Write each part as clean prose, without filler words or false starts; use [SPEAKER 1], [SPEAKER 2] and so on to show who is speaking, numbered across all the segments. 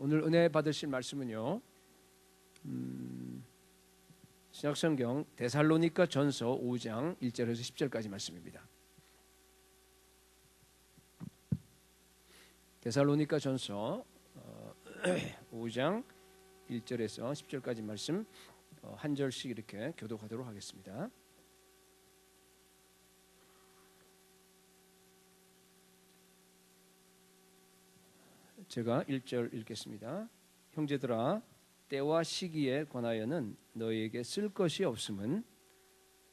[SPEAKER 1] 오늘 은혜 받으실 말씀은요, 신약성경 데살로니가 전서 5장 1절에서 10절까지 말씀입니다. 데살로니가 전서 5장 1절에서 10절까지 말씀 한 절씩 이렇게 교독하도록 하겠습니다. 제가 1절 읽겠습니다. 형제들아, 때와 시기에 관하여는 너희에게 쓸 것이 없음은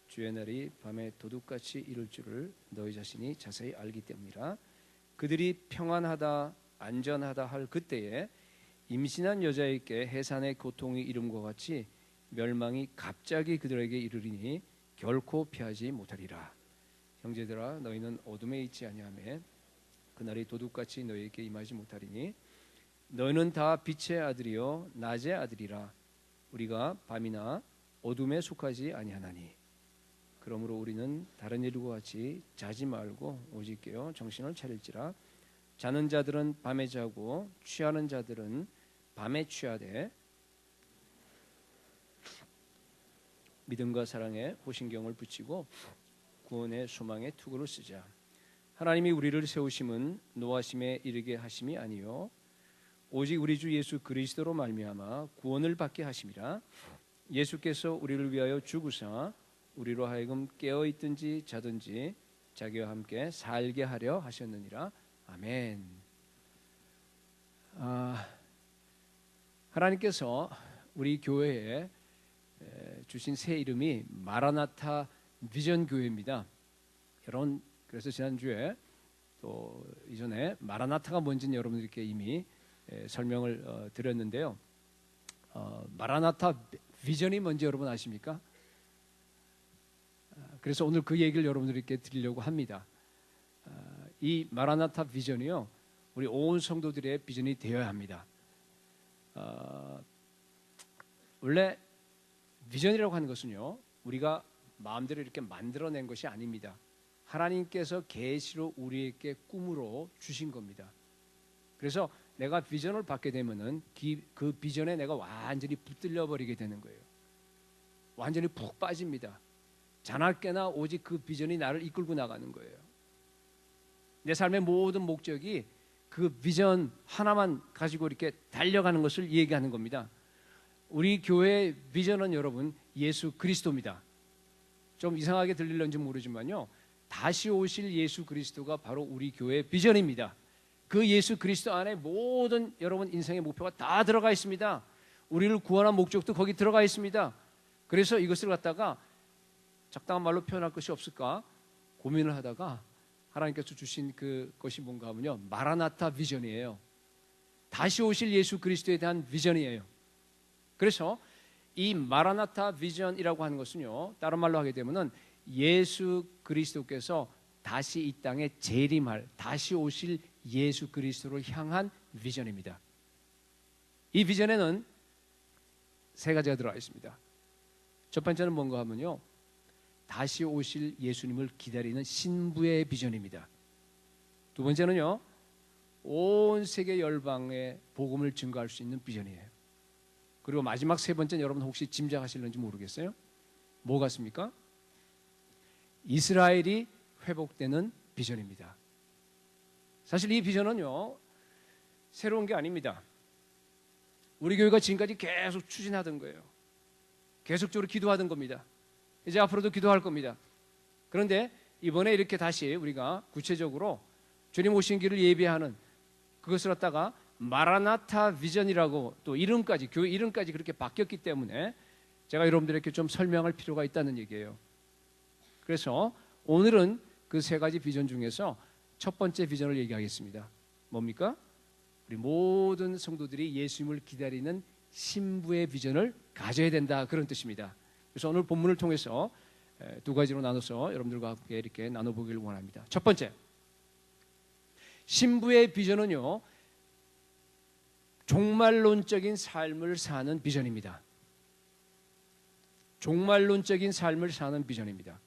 [SPEAKER 1] 주의 날이 밤에 도둑같이 이룰 줄을 너희 자신이 자세히 알기 때문이라. 그들이 평안하다 안전하다 할 그때에 임신한 여자에게 해산의 고통이 이름과 같이 멸망이 갑자기 그들에게 이르리니 결코 피하지 못하리라. 형제들아, 너희는 어둠에 있지 아니하며 그날이 도둑같이 너희에게 임하지 못하리니 너희는 다 빛의 아들이요 낮의 아들이라. 우리가 밤이나 어둠에 속하지 아니하나니 그러므로 우리는 다른 일과 같이 자지 말고 오직 깨어 정신을 차릴지라. 자는 자들은 밤에 자고 취하는 자들은 밤에 취하되 믿음과 사랑에 호신경을 붙이고 구원의 소망의 투구를 쓰자. 하나님이 우리를 세우심은 노하심에 이르게 하심이 아니요 오직 우리 주 예수 그리스도로 말미암아 구원을 받게 하심이라. 예수께서 우리를 위하여 죽으사 우리로 하여금 깨어 있든지 자든지 자기와 함께 살게 하려 하셨느니라. 아멘. 하나님께서 우리 교회에 주신 새 이름이 마라나타 비전 교회입니다. 여러분, 그래서 지난주에 또 이전에 마라나타가 뭔지는 여러분들께 이미 설명을 드렸는데요. 마라나타 비전이 뭔지 여러분 아십니까? 그래서 오늘 그 얘기를 여러분들께 드리려고 합니다. 이 마라나타 비전이요, 우리 온 성도들의 비전이 되어야 합니다. 원래 비전이라고 하는 것은요, 우리가 마음대로 이렇게 만들어낸 것이 아닙니다. 하나님께서 계시로 우리에게 꿈으로 주신 겁니다. 그래서 내가 비전을 받게 되면은 그 비전에 내가 완전히 붙들려 버리게 되는 거예요. 완전히 푹 빠집니다. 자나깨나 오직 그 비전이 나를 이끌고 나가는 거예요. 내 삶의 모든 목적이 그 비전 하나만 가지고 이렇게 달려가는 것을 얘기하는 겁니다. 우리 교회의 비전은 여러분 예수 그리스도입니다. 좀 이상하게 들릴런지 모르지만요, 다시 오실 예수 그리스도가 바로 우리 교회의 비전입니다. 그 예수 그리스도 안에 모든 여러분 인생의 목표가 다 들어가 있습니다. 우리를 구원한 목적도 거기 들어가 있습니다. 그래서 이것을 갖다가 적당한 말로 표현할 것이 없을까 고민을 하다가 하나님께서 주신 그것이 뭔가 하면요, 마라나타 비전이에요. 다시 오실 예수 그리스도에 대한 비전이에요. 그래서 이 마라나타 비전이라고 하는 것은요, 다른 말로 하게 되면은 예수 그리스도께서 다시 이 땅에 재림할, 다시 오실 예수 그리스도를 향한 비전입니다. 이 비전에는 세 가지가 들어가 있습니다. 첫 번째는 뭔가 하면요, 다시 오실 예수님을 기다리는 신부의 비전입니다. 두 번째는요, 온 세계 열방에 복음을 증거할 수 있는 비전이에요. 그리고 마지막 세 번째는 여러분 혹시 짐작하실는지 모르겠어요? 뭐 같습니까? 이스라엘이 회복되는 비전입니다. 사실 이 비전은요, 새로운 게 아닙니다. 우리 교회가 지금까지 계속 추진하던 거예요. 계속적으로 기도하던 겁니다. 이제 앞으로도 기도할 겁니다. 그런데 이번에 이렇게 다시 우리가 구체적으로 주님 오신 길을 예비하는 그것을 갖다가 마라나타 비전이라고 또 이름까지, 교회 이름까지 그렇게 바뀌었기 때문에 제가 여러분들에게 좀 설명할 필요가 있다는 얘기예요. 그래서 오늘은 그 세 가지 비전 중에서 첫 번째 비전을 얘기하겠습니다. 뭡니까? 우리 모든 성도들이 예수님을 기다리는 신부의 비전을 가져야 된다, 그런 뜻입니다. 그래서 오늘 본문을 통해서 두 가지로 나눠서 여러분들과 함께 이렇게 나눠보기를 원합니다. 첫 번째, 신부의 비전은요, 종말론적인 삶을 사는 비전입니다. 종말론적인 삶을 사는 비전입니다.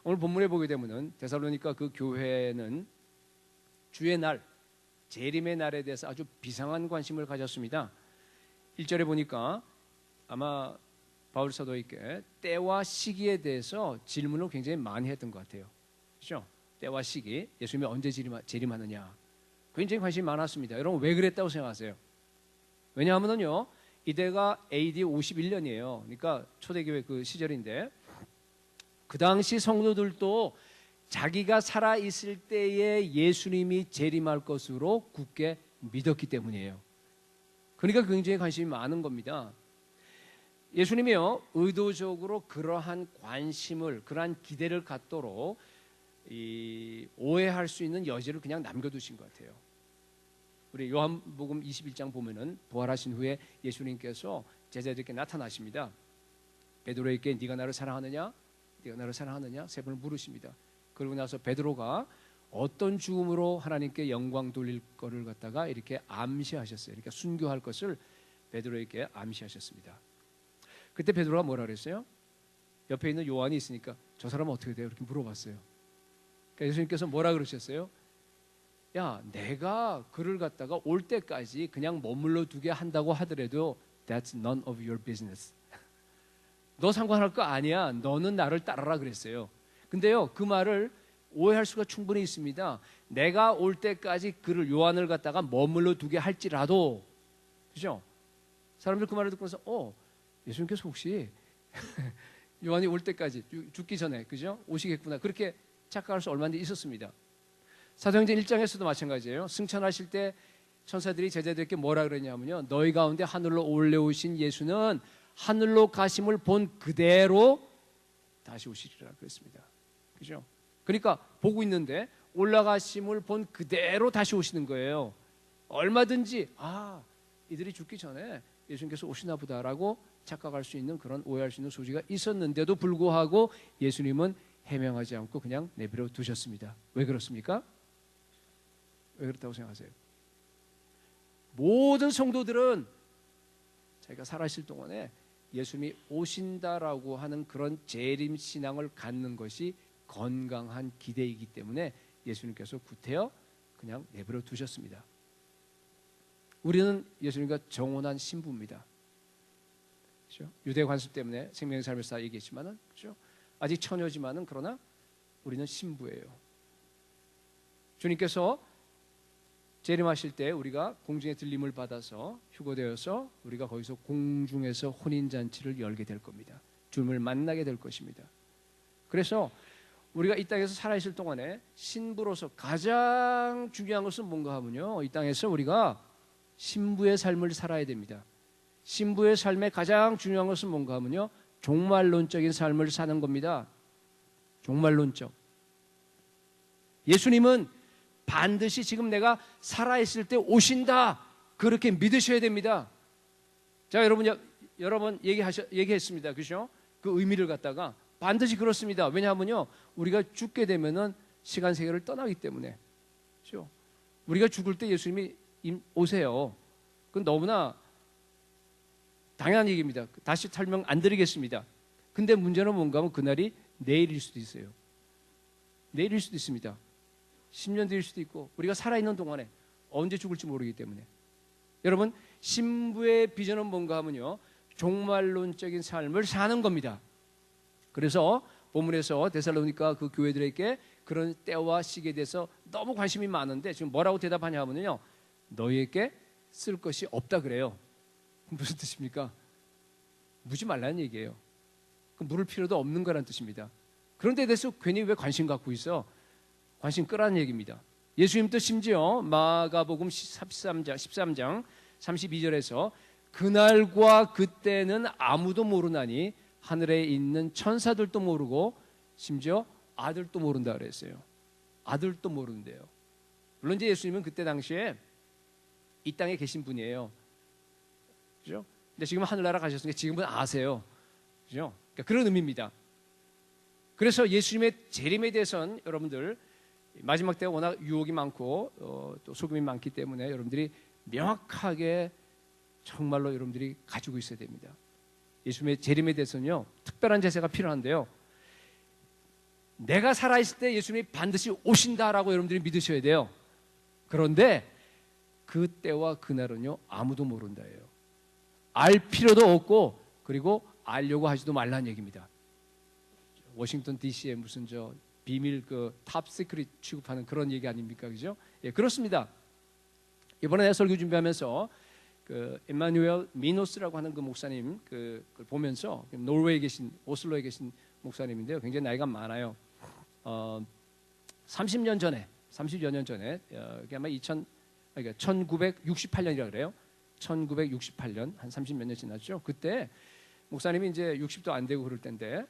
[SPEAKER 1] 오늘 본문에 보게 되면은 데살로니가 그 교회는 주의 날, 재림의 날에 대해서 아주 비상한 관심을 가졌습니다. 1절에 보니까 아마 바울 사도에게 때와 시기에 대해서 질문을 굉장히 많이 했던 것 같아요. 그렇죠? 때와 시기, 예수님이 언제 재림하느냐, 굉장히 관심이 많았습니다. 여러분 왜 그랬다고 생각하세요? 왜냐하면요, 이때가 AD 51년이에요. 그러니까 초대교회 그 시절인데, 그 당시 성도들도 자기가 살아 있을 때에 예수님이 재림할 것으로 굳게 믿었기 때문이에요. 그러니까 굉장히 관심이 많은 겁니다. 예수님이요, 의도적으로 그러한 관심을, 그러한 기대를 갖도록 오해할 수 있는 여지를 그냥 남겨두신 것 같아요. 우리 요한복음 21장 보면은 부활하신 후에 예수님께서 제자들에게 나타나십니다. 베드로에게 네가 나를 사랑하느냐? 네가 나를 사랑하느냐? 세 번을 물으십니다. 그러고 나서 베드로가 어떤 죽음으로 하나님께 영광 돌릴 거를 갖다가 이렇게 암시하셨어요. 이렇게 순교할 것을 베드로에게 암시하셨습니다. 그때 베드로가 뭐라 그랬어요? 옆에 있는 요한이 있으니까 저 사람은 어떻게 돼요? 이렇게 물어봤어요. 그러니까 예수님께서 뭐라 그러셨어요? 야, 내가 그를 갖다가 올 때까지 그냥 머물러 두게 한다고 하더라도 That's none of your business. 너 상관할 거 아니야. 너는 나를 따라라 그랬어요. 근데요, 그 말을 오해할 수가 충분히 있습니다. 내가 올 때까지 그를, 요한을 갖다가 머물러 두게 할지라도, 그죠? 사람들 그 말을 듣고서 예수님께서 혹시 요한이 올 때까지, 죽기 전에, 그죠? 오시겠구나, 그렇게 착각할 수 얼마나 있었습니다. 사도행전 1장에서도 마찬가지예요. 승천하실 때 천사들이 제자들에게 뭐라 그러냐면요, 너희 가운데 하늘로 올라오신 예수는 하늘로 가심을 본 그대로 다시 오시리라 그랬습니다. 그죠? 그러니까 보고 있는데 올라가심을 본 그대로 다시 오시는 거예요. 얼마든지 이들이 죽기 전에 예수님께서 오시나 보다라고 착각할 수 있는, 그런 오해할 수 있는 소지가 있었는데도 불구하고 예수님은 해명하지 않고 그냥 내버려 두셨습니다. 왜 그렇습니까? 왜 그렇다고 생각하세요? 모든 성도들은 자기가 살아있을 동안에 예수님이 오신다라고 하는 그런 재림 신앙을 갖는 것이 건강한 기대이기 때문에 예수님께서 구태여 그냥 내버려 두셨습니다. 우리는 예수님과 정혼한 신부입니다. 그렇죠? 유대 관습 때문에 생명의 삶을 쌓아 얘기했지만은, 그렇죠? 아직 처녀지만은 그러나 우리는 신부예요. 주님께서 재림하실 때 우리가 공중의 들림을 받아서 휴거되어서 우리가 거기서 공중에서 혼인잔치를 열게 될 겁니다. 주님을 만나게 될 것입니다. 그래서 우리가 이 땅에서 살아있을 동안에 신부로서 가장 중요한 것은 뭔가 하면요, 이 땅에서 우리가 신부의 삶을 살아야 됩니다. 신부의 삶의 가장 중요한 것은 뭔가 하면요, 종말론적인 삶을 사는 겁니다. 종말론적. 예수님은 반드시 지금 내가 살아있을 때 오신다, 그렇게 믿으셔야 됩니다. 자, 여러 번 얘기했습니다. 그죠? 그 의미를 갖다가 반드시 그렇습니다. 왜냐하면요, 우리가 죽게 되면은 시간 세계를 떠나기 때문에. 그죠? 우리가 죽을 때 예수님이 오세요. 그건 너무나 당연한 얘기입니다. 다시 설명 안 드리겠습니다. 근데 문제는 뭔가 하면 그날이 내일일 수도 있어요. 내일일 수도 있습니다. 10년 뒤일 수도 있고, 우리가 살아있는 동안에 언제 죽을지 모르기 때문에. 여러분, 신부의 비전은 뭔가 하면요, 종말론적인 삶을 사는 겁니다. 그래서 본문에서 데살로니가 그 교회들에게 그런 때와 시기에 대해서 너무 관심이 많은데 지금 뭐라고 대답하냐 하면요, 너희에게 쓸 것이 없다 그래요. 무슨 뜻입니까? 묻지 말라는 얘기예요. 물을 필요도 없는 거라는 뜻입니다. 그런데 대해서 괜히 왜 관심 갖고 있어? 관심 끄라는 얘기입니다. 예수님도 심지어 마가복음 13장 32절에서 그날과 그때는 아무도 모르나니 하늘에 있는 천사들도 모르고 심지어 아들도 모른다 그랬어요. 아들도 모른대요. 물론 이제 예수님은 그때 당시에 이 땅에 계신 분이에요. 그죠? 근데 지금 하늘나라 가셨으니까 지금은 아세요. 그죠? 그러니까 그런 의미입니다. 그래서 예수님의 재림에 대해서는 여러분들 마지막 때가 워낙 유혹이 많고 또 속임이 많기 때문에 여러분들이 명확하게 정말로 여러분들이 가지고 있어야 됩니다. 예수님의 재림에 대해서는요, 특별한 제세가 필요한데요, 내가 살아있을 때 예수님이 반드시 오신다라고 여러분들이 믿으셔야 돼요. 그런데 그 때와 그날은요 아무도 모른다예요. 알 필요도 없고 그리고 알려고 하지도 말라는 얘기입니다. 워싱턴 DC에 무슨 저 비밀 그 탑 시크릿 취급하는 그런 얘기 아닙니까, 그죠? 예, 그렇습니다. 이번에 설교 준비하면서 그 임마누엘 미노스라고 하는 그 목사님 그걸 보면서 노르웨이에 계신 오슬로에 계신 목사님인데요, 굉장히 나이가 많아요. 30년 전에 그게 아마 1968년이라 그래요. 1968년 한 30몇 년 지났죠. 그때 목사님이 이제 60도 안 되고 그럴 때인데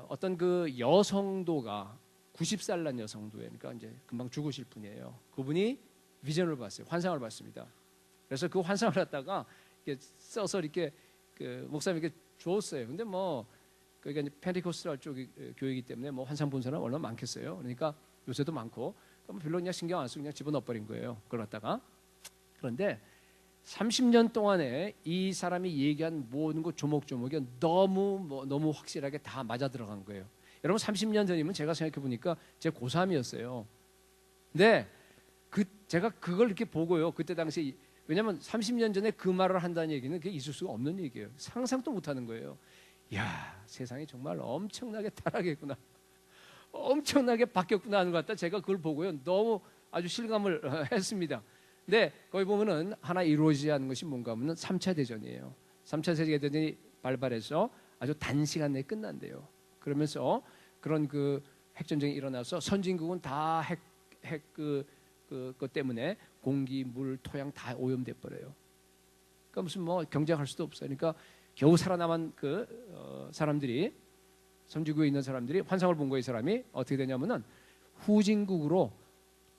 [SPEAKER 1] 어떤 그 여성도가 90살 난 여성도에 그러니까 이제 금방 죽으실 분이에요. 그분이 비전을 봤어요. 환상을 봤습니다. 그래서 그 환상을 갖다가 이렇게 써서 이렇게 그 목사님에게 줬어요. 근데 뭐 그러니까 이제 펜테코스탈 쪽 교회이기 때문에 뭐 환상 본 사람 얼마나 많겠어요. 그러니까 요새도 많고 별로 그냥 신경 안 쓰고 그냥 집어넣어 버린 거예요. 그걸 갖다가. 그런데 30년 동안에 이 사람이 얘기한 모든 것 조목조목이 너무 확실하게 다 맞아 들어간 거예요. 여러분 30년 전이면 제가 생각해 보니까 제 고3이었어요. 근데 제가 그걸 이렇게 보고요. 그때 당시에 왜냐하면 30년 전에 그 말을 한다는 얘기는 그게 있을 수가 없는 얘기예요. 상상도 못하는 거예요. 야, 세상이 정말 엄청나게 타락했구나, 엄청나게 바뀌었구나 하는 것 같다. 제가 그걸 보고요, 너무 아주 실감을 했습니다. 근데 거기 보면은 하나 이루어지지 않은 것이 뭔가 하면은 3차 대전이에요. 3차 세계대전이 발발해서 아주 단시간 내에 끝난대요. 그러면서 그런 그 핵전쟁이 일어나서 선진국은 다 그것 때문에 공기, 물, 토양 다 오염돼 버려요. 그러니까 무슨 뭐 경쟁할 수도 없어요. 그러니까 겨우 살아남은 그 사람들이, 선진국에 있는 사람들이 환상을 본 거예요. 이 사람이 어떻게 되냐면은 후진국으로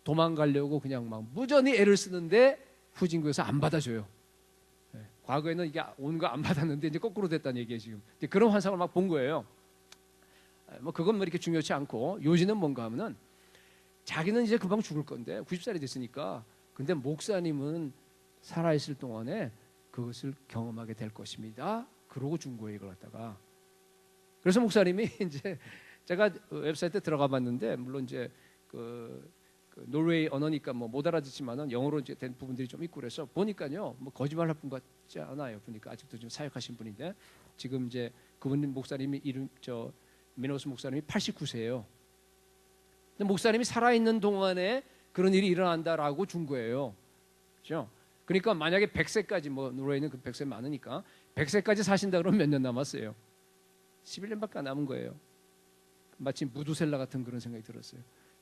[SPEAKER 1] 도망가려고 그냥 막 무전히 애를 쓰는데 후진국에서 안 받아줘요. 네. 과거에는 이게 오는 거 안 받았는데 이제 거꾸로 됐다는 얘기예요. 지금 이제 그런 환상을 막 본 거예요. 뭐 그건 뭐 이렇게 중요치 않고, 요지는 뭔가 하면은 자기는 이제 금방 죽을 건데 90살이 됐으니까, 근데 목사님은 살아있을 동안에 그것을 경험하게 될 것입니다. 그러고 준 거예요, 이걸 갖다가. 그래서 목사님이 이제 제가 웹사이트에 들어가 봤는데, 물론 이제 그 노르웨이 언어니까 뭐 못 알아듣지만은 영어로 이제 된 부분들이 좀 있고 그래서 보니까요, 뭐 거짓말할 분 같지 않아요. 보니까 아직도 좀 사역하신 분인데, 지금 이제 그분 목사님이 미노스 목사님이 89세예요. 근데 목사님이 살아있는 동안에 그런 일이 일어난다라고 준 거예요. 그렇죠? 그러니까 만약에 100세까지, 뭐 노르웨이는 그 100세 많으니까 100세까지 사신다 그러면 몇 년 남았어요? 11년밖에 안 남은 거예요. 마치 무두셀라 같은 그런 생각이 들었어요.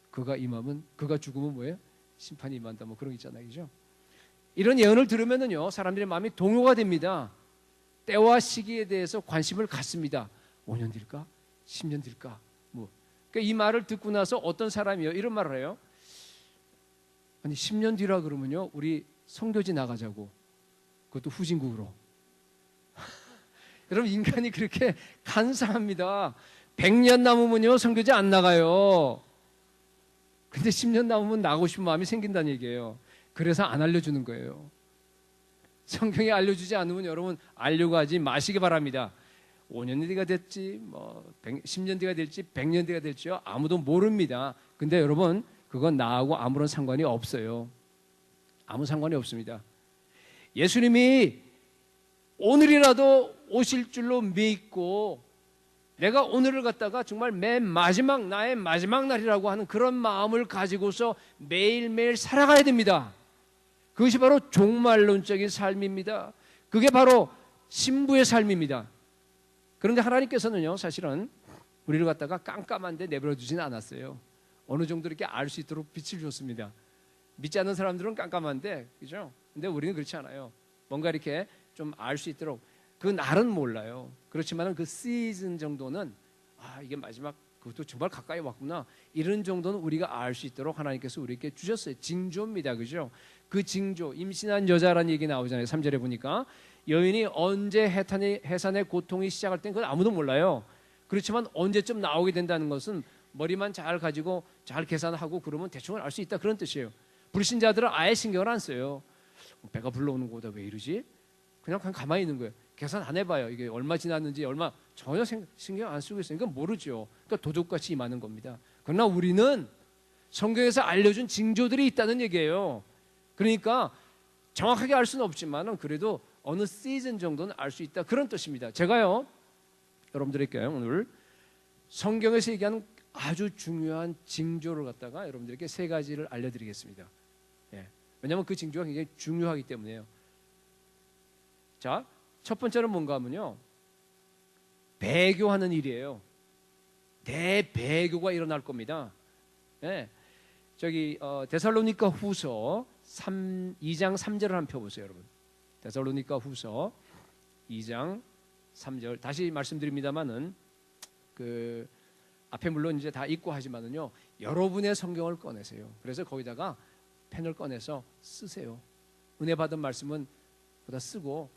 [SPEAKER 1] 그가 임하면, 그가 죽으면 뭐예요? 심판이 임한다, 뭐 그런 거 있잖아요, 그죠? 이런 예언을 들으면은요, 사람들의 마음이 동요가 됩니다. 때와 시기에 대해서 관심을 갖습니다. 5년 뒤일까? 10년 뒤일까? 뭐. 그러니까 이 말을 듣고 나서 어떤 사람이요, 이런 말을 해요. 아니 10년 뒤라 그러면요, 우리 성교지 나가자고. 그것도 후진국으로. 여러분, 인간이 그렇게 간사합니다. 100년 남으면요, 성교지 안 나가요. 근데 10년 남으면 나가고 싶은 마음이 생긴다는 얘기예요. 그래서 안 알려주는 거예요. 성경에 알려주지 않으면 여러분 알려고 하지 마시기 바랍니다. 5년 뒤가 됐지, 뭐 10년 뒤가 될지 100년 뒤가 될지요, 아무도 모릅니다. 근데 여러분, 그건 나하고 아무런 상관이 없어요. 아무 상관이 없습니다. 예수님이 오늘이라도 오실 줄로 믿고, 내가 오늘을 갖다가 정말 맨 마지막, 나의 마지막 날이라고 하는 그런 마음을 가지고서 매일매일 살아가야 됩니다. 그것이 바로 종말론적인 삶입니다. 그게 바로 신부의 삶입니다. 그런데 하나님께서는요, 사실은 우리를 갖다가 깜깜한데 내버려 두지는 않았어요. 어느 정도 이렇게 알 수 있도록 빛을 줬습니다. 믿지 않는 사람들은 깜깜한데, 그죠? 근데 우리는 그렇지 않아요. 뭔가 이렇게 좀 알 수 있도록. 그 날은 몰라요. 그렇지만 그 시즌 정도는, 아, 이게 마지막, 그것도 정말 가까이 왔구나, 이런 정도는 우리가 알 수 있도록 하나님께서 우리에게 주셨어요. 징조입니다, 그죠? 그 징조, 임신한 여자라는 얘기 나오잖아요. 3절에 보니까 여인이 언제 해산의 고통이 시작할 땐 그건 아무도 몰라요. 그렇지만 언제쯤 나오게 된다는 것은 머리만 잘 가지고 잘 계산하고 그러면 대충 알 수 있다, 그런 뜻이에요. 불신자들은 아예 신경을 안 써요. 배가 불러오는 거다, 왜 이러지? 그냥 가만히 있는 거예요. 계산 안 해봐요. 이게 얼마 지났는지 전혀 신경 안 쓰고 있으니까 모르죠. 그러니까 도둑같이 임하는 겁니다. 그러나 우리는 성경에서 알려준 징조들이 있다는 얘기예요. 그러니까 정확하게 알 수는 없지만 그래도 어느 시즌 정도는 알 수 있다, 그런 뜻입니다. 제가요 여러분들에게 오늘 성경에서 얘기하는 아주 중요한 징조를 갖다가 여러분들에게 세 가지를 알려드리겠습니다. 예. 왜냐하면 그 징조가 굉장히 중요하기 때문에요. 자, 첫 번째는 뭔가 하면요, 배교하는 일이에요. 대배교가 일어날 겁니다. 예. 저기 데살로니가 후서 2장 3절을 한번 펴보세요, 여러분. 데살로니가 후서 2장 3절 다시 말씀드립니다만은 그 앞에 물론 이제 다 읽고 하지만은요, 여러분의 성경을 꺼내세요. 그래서 거기다가 펜을 꺼내서 쓰세요. 은혜 받은 말씀은 거기다 쓰고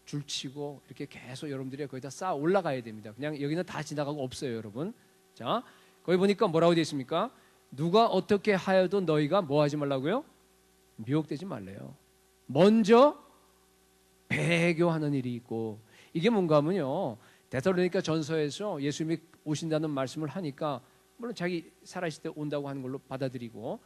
[SPEAKER 1] 줄치고 이렇게 계속 여러분들이 거기다 쌓아 올라가야 됩니다. 그냥 여기는 다 지나가고 없어요, 여러분. 자, 거기 보니까 뭐라고 되어 있습니까? 누가 어떻게 하여도 너희가 뭐 하지 말라고요? 미혹되지 말래요. 먼저 배교하는 일이 있고, 이게 뭔가 하면요, 데살로니가 전서에서 예수님이 오신다는 말씀을 하니까 물론 자기 살아있을 때 온다고 하는 걸로 받아들이고,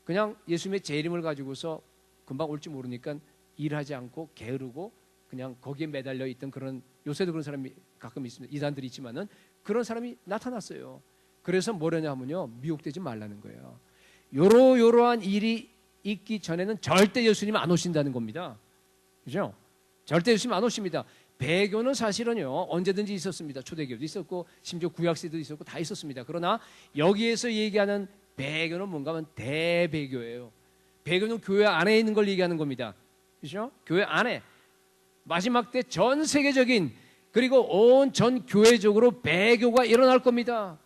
[SPEAKER 1] 그냥 예수님의 재림을 가지고서 금방 올지 모르니까 일하지 않고 게으르고 그냥 거기에 매달려 있던 그런, 요새도 그런 사람이 가끔 있습니다. 이단들이 있지만은 그런 사람이 나타났어요. 그래서 뭐라냐 하면요, 미혹되지 말라는 거예요. 요러한 일이 있기 전에는 절대 예수님 안 오신다는 겁니다. 그죠? 절대 예수님 안 오십니다. 배교는 사실은요 언제든지 있었습니다. 초대교도 있었고 심지어 구약시대도 있었고 다 있었습니다. 그러나 여기에서 얘기하는 배교는 뭔가 하면 대배교예요. 배교는 교회 안에 있는 걸 얘기하는 겁니다. 그죠? 교회 안에 마지막 때 전 세계적인, 그리고 온 전 교회적으로 배교가 일어날 겁니다.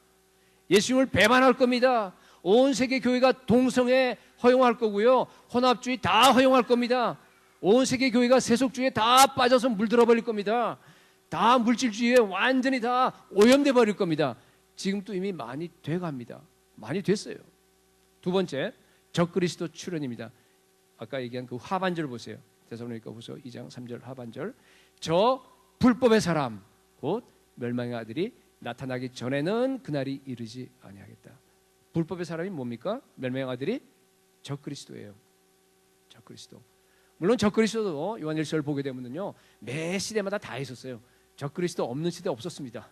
[SPEAKER 1] 예수님을 배반할 겁니다. 온 세계 교회가 동성애 허용할 거고요, 혼합주의 다 허용할 겁니다. 온 세계 교회가 세속주의에 다 빠져서 물들어 버릴 겁니다. 다 물질주의에 완전히 다 오염돼 버릴 겁니다. 지금도 이미 많이 돼갑니다. 많이 됐어요. 두 번째, 적그리스도 출현입니다. 아까 얘기한 그 하반절 보세요. 데살로니가 후서 2장 3절 하반절. 저 불법의 사람 곧 멸망의 아들이 나타나기 전에는 그날이 이르지 아니하겠다. 불법의 사람이 뭡니까? 멸망의 아들이 적그리스도예요. 적그리스도. 물론 적그리스도도 요한일서를 보게 되면요, 매 시대마다 다 있었어요. 적그리스도 없는 시대 없었습니다.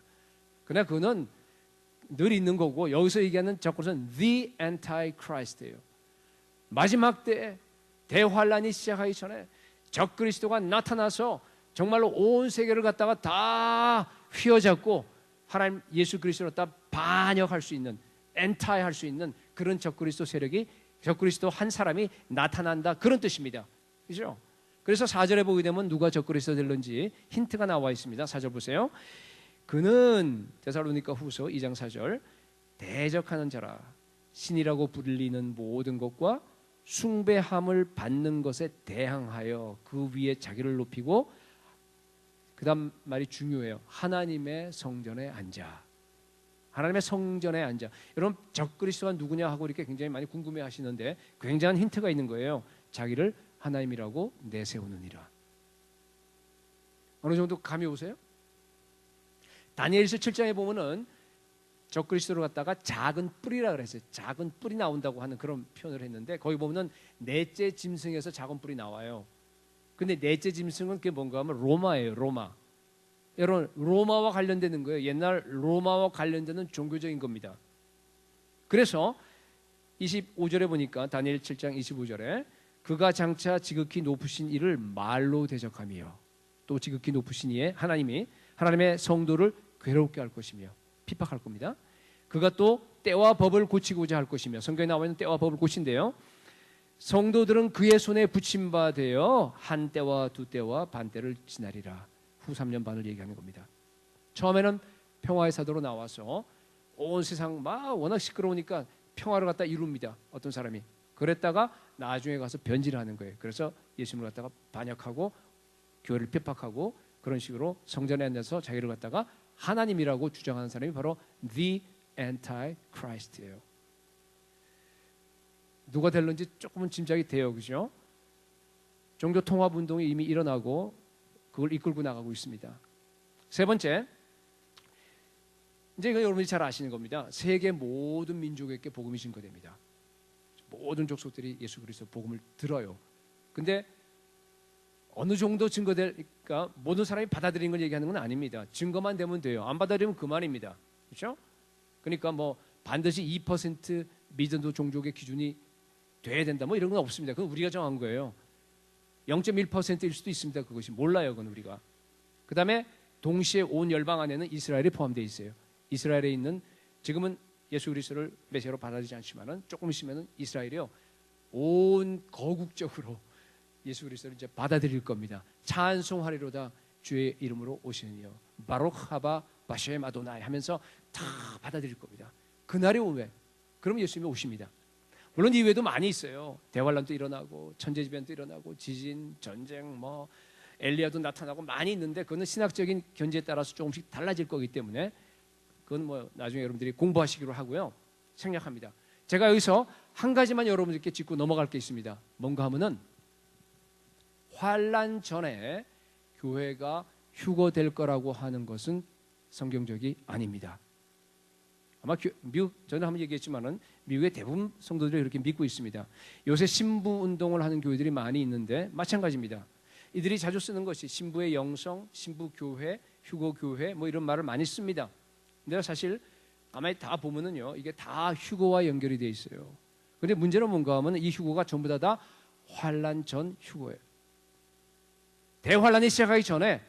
[SPEAKER 1] 그러나 그거는 늘 있는 거고, 여기서 얘기하는 적그리스도는 the antichrist예요. 마지막 때 대환란이 시작하기 전에 적그리스도가 나타나서 정말로 온 세계를 갖다가 다 휘어잡고 하나님 예수 그리스도로 다 반역할 수 있는, 엔타이 할 수 있는 그런 적그리스도 세력이, 적그리스도 한 사람이 나타난다, 그런 뜻입니다. 그죠? 그래서 4절에 보게 되면 누가 적그리스도 될런지 힌트가 나와 있습니다. 4절 보세요. 그는 데살로니가 후서 2장 4절 대적하는 자라, 신이라고 불리는 모든 것과 숭배함을 받는 것에 대항하여 그 위에 자기를 높이고, 그 다음 말이 중요해요. 하나님의 성전에 앉아. 하나님의 성전에 앉아. 여러분, 적그리스도가 누구냐 하고 이렇게 굉장히 많이 궁금해 하시는데 굉장한 힌트가 있는 거예요. 자기를 하나님이라고 내세우느니라. 어느 정도 감이 오세요? 다니엘서 7장에 보면은 적그리스도를 갖다가 작은 뿌리라 그랬어요. 작은 뿌리 나온다고 하는 그런 표현을 했는데, 거기 보면은 넷째 짐승에서 작은 뿌리 나와요. 근데 넷째 짐승은 그게 뭔가 하면 로마예요. 로마. 여러분, 로마와 관련되는 거예요. 옛날 로마와 관련되는 종교적인 겁니다. 그래서 25절에 보니까 다니엘 7장 25절에 그가 장차 지극히 높으신 이를 말로 대적하며, 또 지극히 높으신 이에 하나님이 하나님의 성도를 괴롭게 할 것이며 핍박할 겁니다. 그가 또 때와 법을 고치고자 할 것이며, 성경에 나와 있는 때와 법을 고친대요. 성도들은 그의 손에 붙임바되어 한 때와 두 때와 반 때를 지나리라. 후 3년 반을 얘기하는 겁니다. 처음에는 평화의 사도로 나와서 온 세상 막 워낙 시끄러우니까 평화를 갖다 이룹니다. 어떤 사람이. 그랬다가 나중에 가서 변질을 하는 거예요. 그래서 예수님을 갖다가 반역하고 교회를 핍박하고 그런 식으로 성전에 앉아서 자기를 갖다가 하나님이라고 주장하는 사람이 바로 the antichrist예요. 누가 될런지 조금은 짐작이 돼요. 그죠? 종교 통합 운동이 이미 일어나고 그걸 이끌고 나가고 있습니다. 세 번째, 이제 이거 여러분이 잘 아시는 겁니다. 세계 모든 민족에게 복음이 증거됩니다. 모든 족속들이 예수 그리스도 복음을 들어요. 근데 어느 정도 증거될까? 모든 사람이 받아들이는 걸 얘기하는 건 아닙니다. 증거만 되면 돼요. 안 받아들이면 그만입니다. 그렇죠? 그러니까 뭐 반드시 2% 미전도 종족의 기준이 돼야 된다 뭐 이런 건 없습니다. 그건 우리가 정한 거예요. 0.1%일 수도 있습니다. 그것이 몰라요. 그건 우리가. 그 다음에 동시에 온 열방 안에는 이스라엘이 포함되어 있어요. 이스라엘에 있는 지금은 예수 그리스도를 메시아로 받아들이지 않지만은 조금 있으면은 이스라엘이요 온 거국적으로 예수 그리스도를 이제 받아들일 겁니다. 찬송하리로다 주의 이름으로 오시느니요 바룩하바 바셈 아도나이 하면서 다 받아들일 겁니다. 그날이 오면 그럼 예수님이 오십니다. 물론 이외에도 많이 있어요. 대환란도 일어나고 천재지변도 일어나고 지진, 전쟁, 뭐 엘리야도 나타나고 많이 있는데 그거는 신학적인 견지에 따라서 조금씩 달라질 거기 때문에 그건 뭐 나중에 여러분들이 공부하시기로 하고요. 생략합니다. 제가 여기서 한 가지만 여러분들께 짚고 넘어갈 게 있습니다. 뭔가 하면은 환란 전에 교회가 휴거될 거라고 하는 것은 성경적이 아닙니다. 아마 미국 저는 한번 얘기했지만은 미국의 대부분 성도들이 그렇게 믿고 있습니다. 요새 신부 운동을 하는 교회들이 많이 있는데 마찬가지입니다. 이들이 자주 쓰는 것이 신부의 영성, 신부 교회, 휴거 교회 뭐 이런 말을 많이 씁니다. 근데 사실 가만히 다 보면은요 이게 다 휴거와 연결이 돼 있어요. 그런데 문제는 뭔가 하면 이 휴거가 전부 다 환란 전 휴거예요. 대환란이 시작하기 전에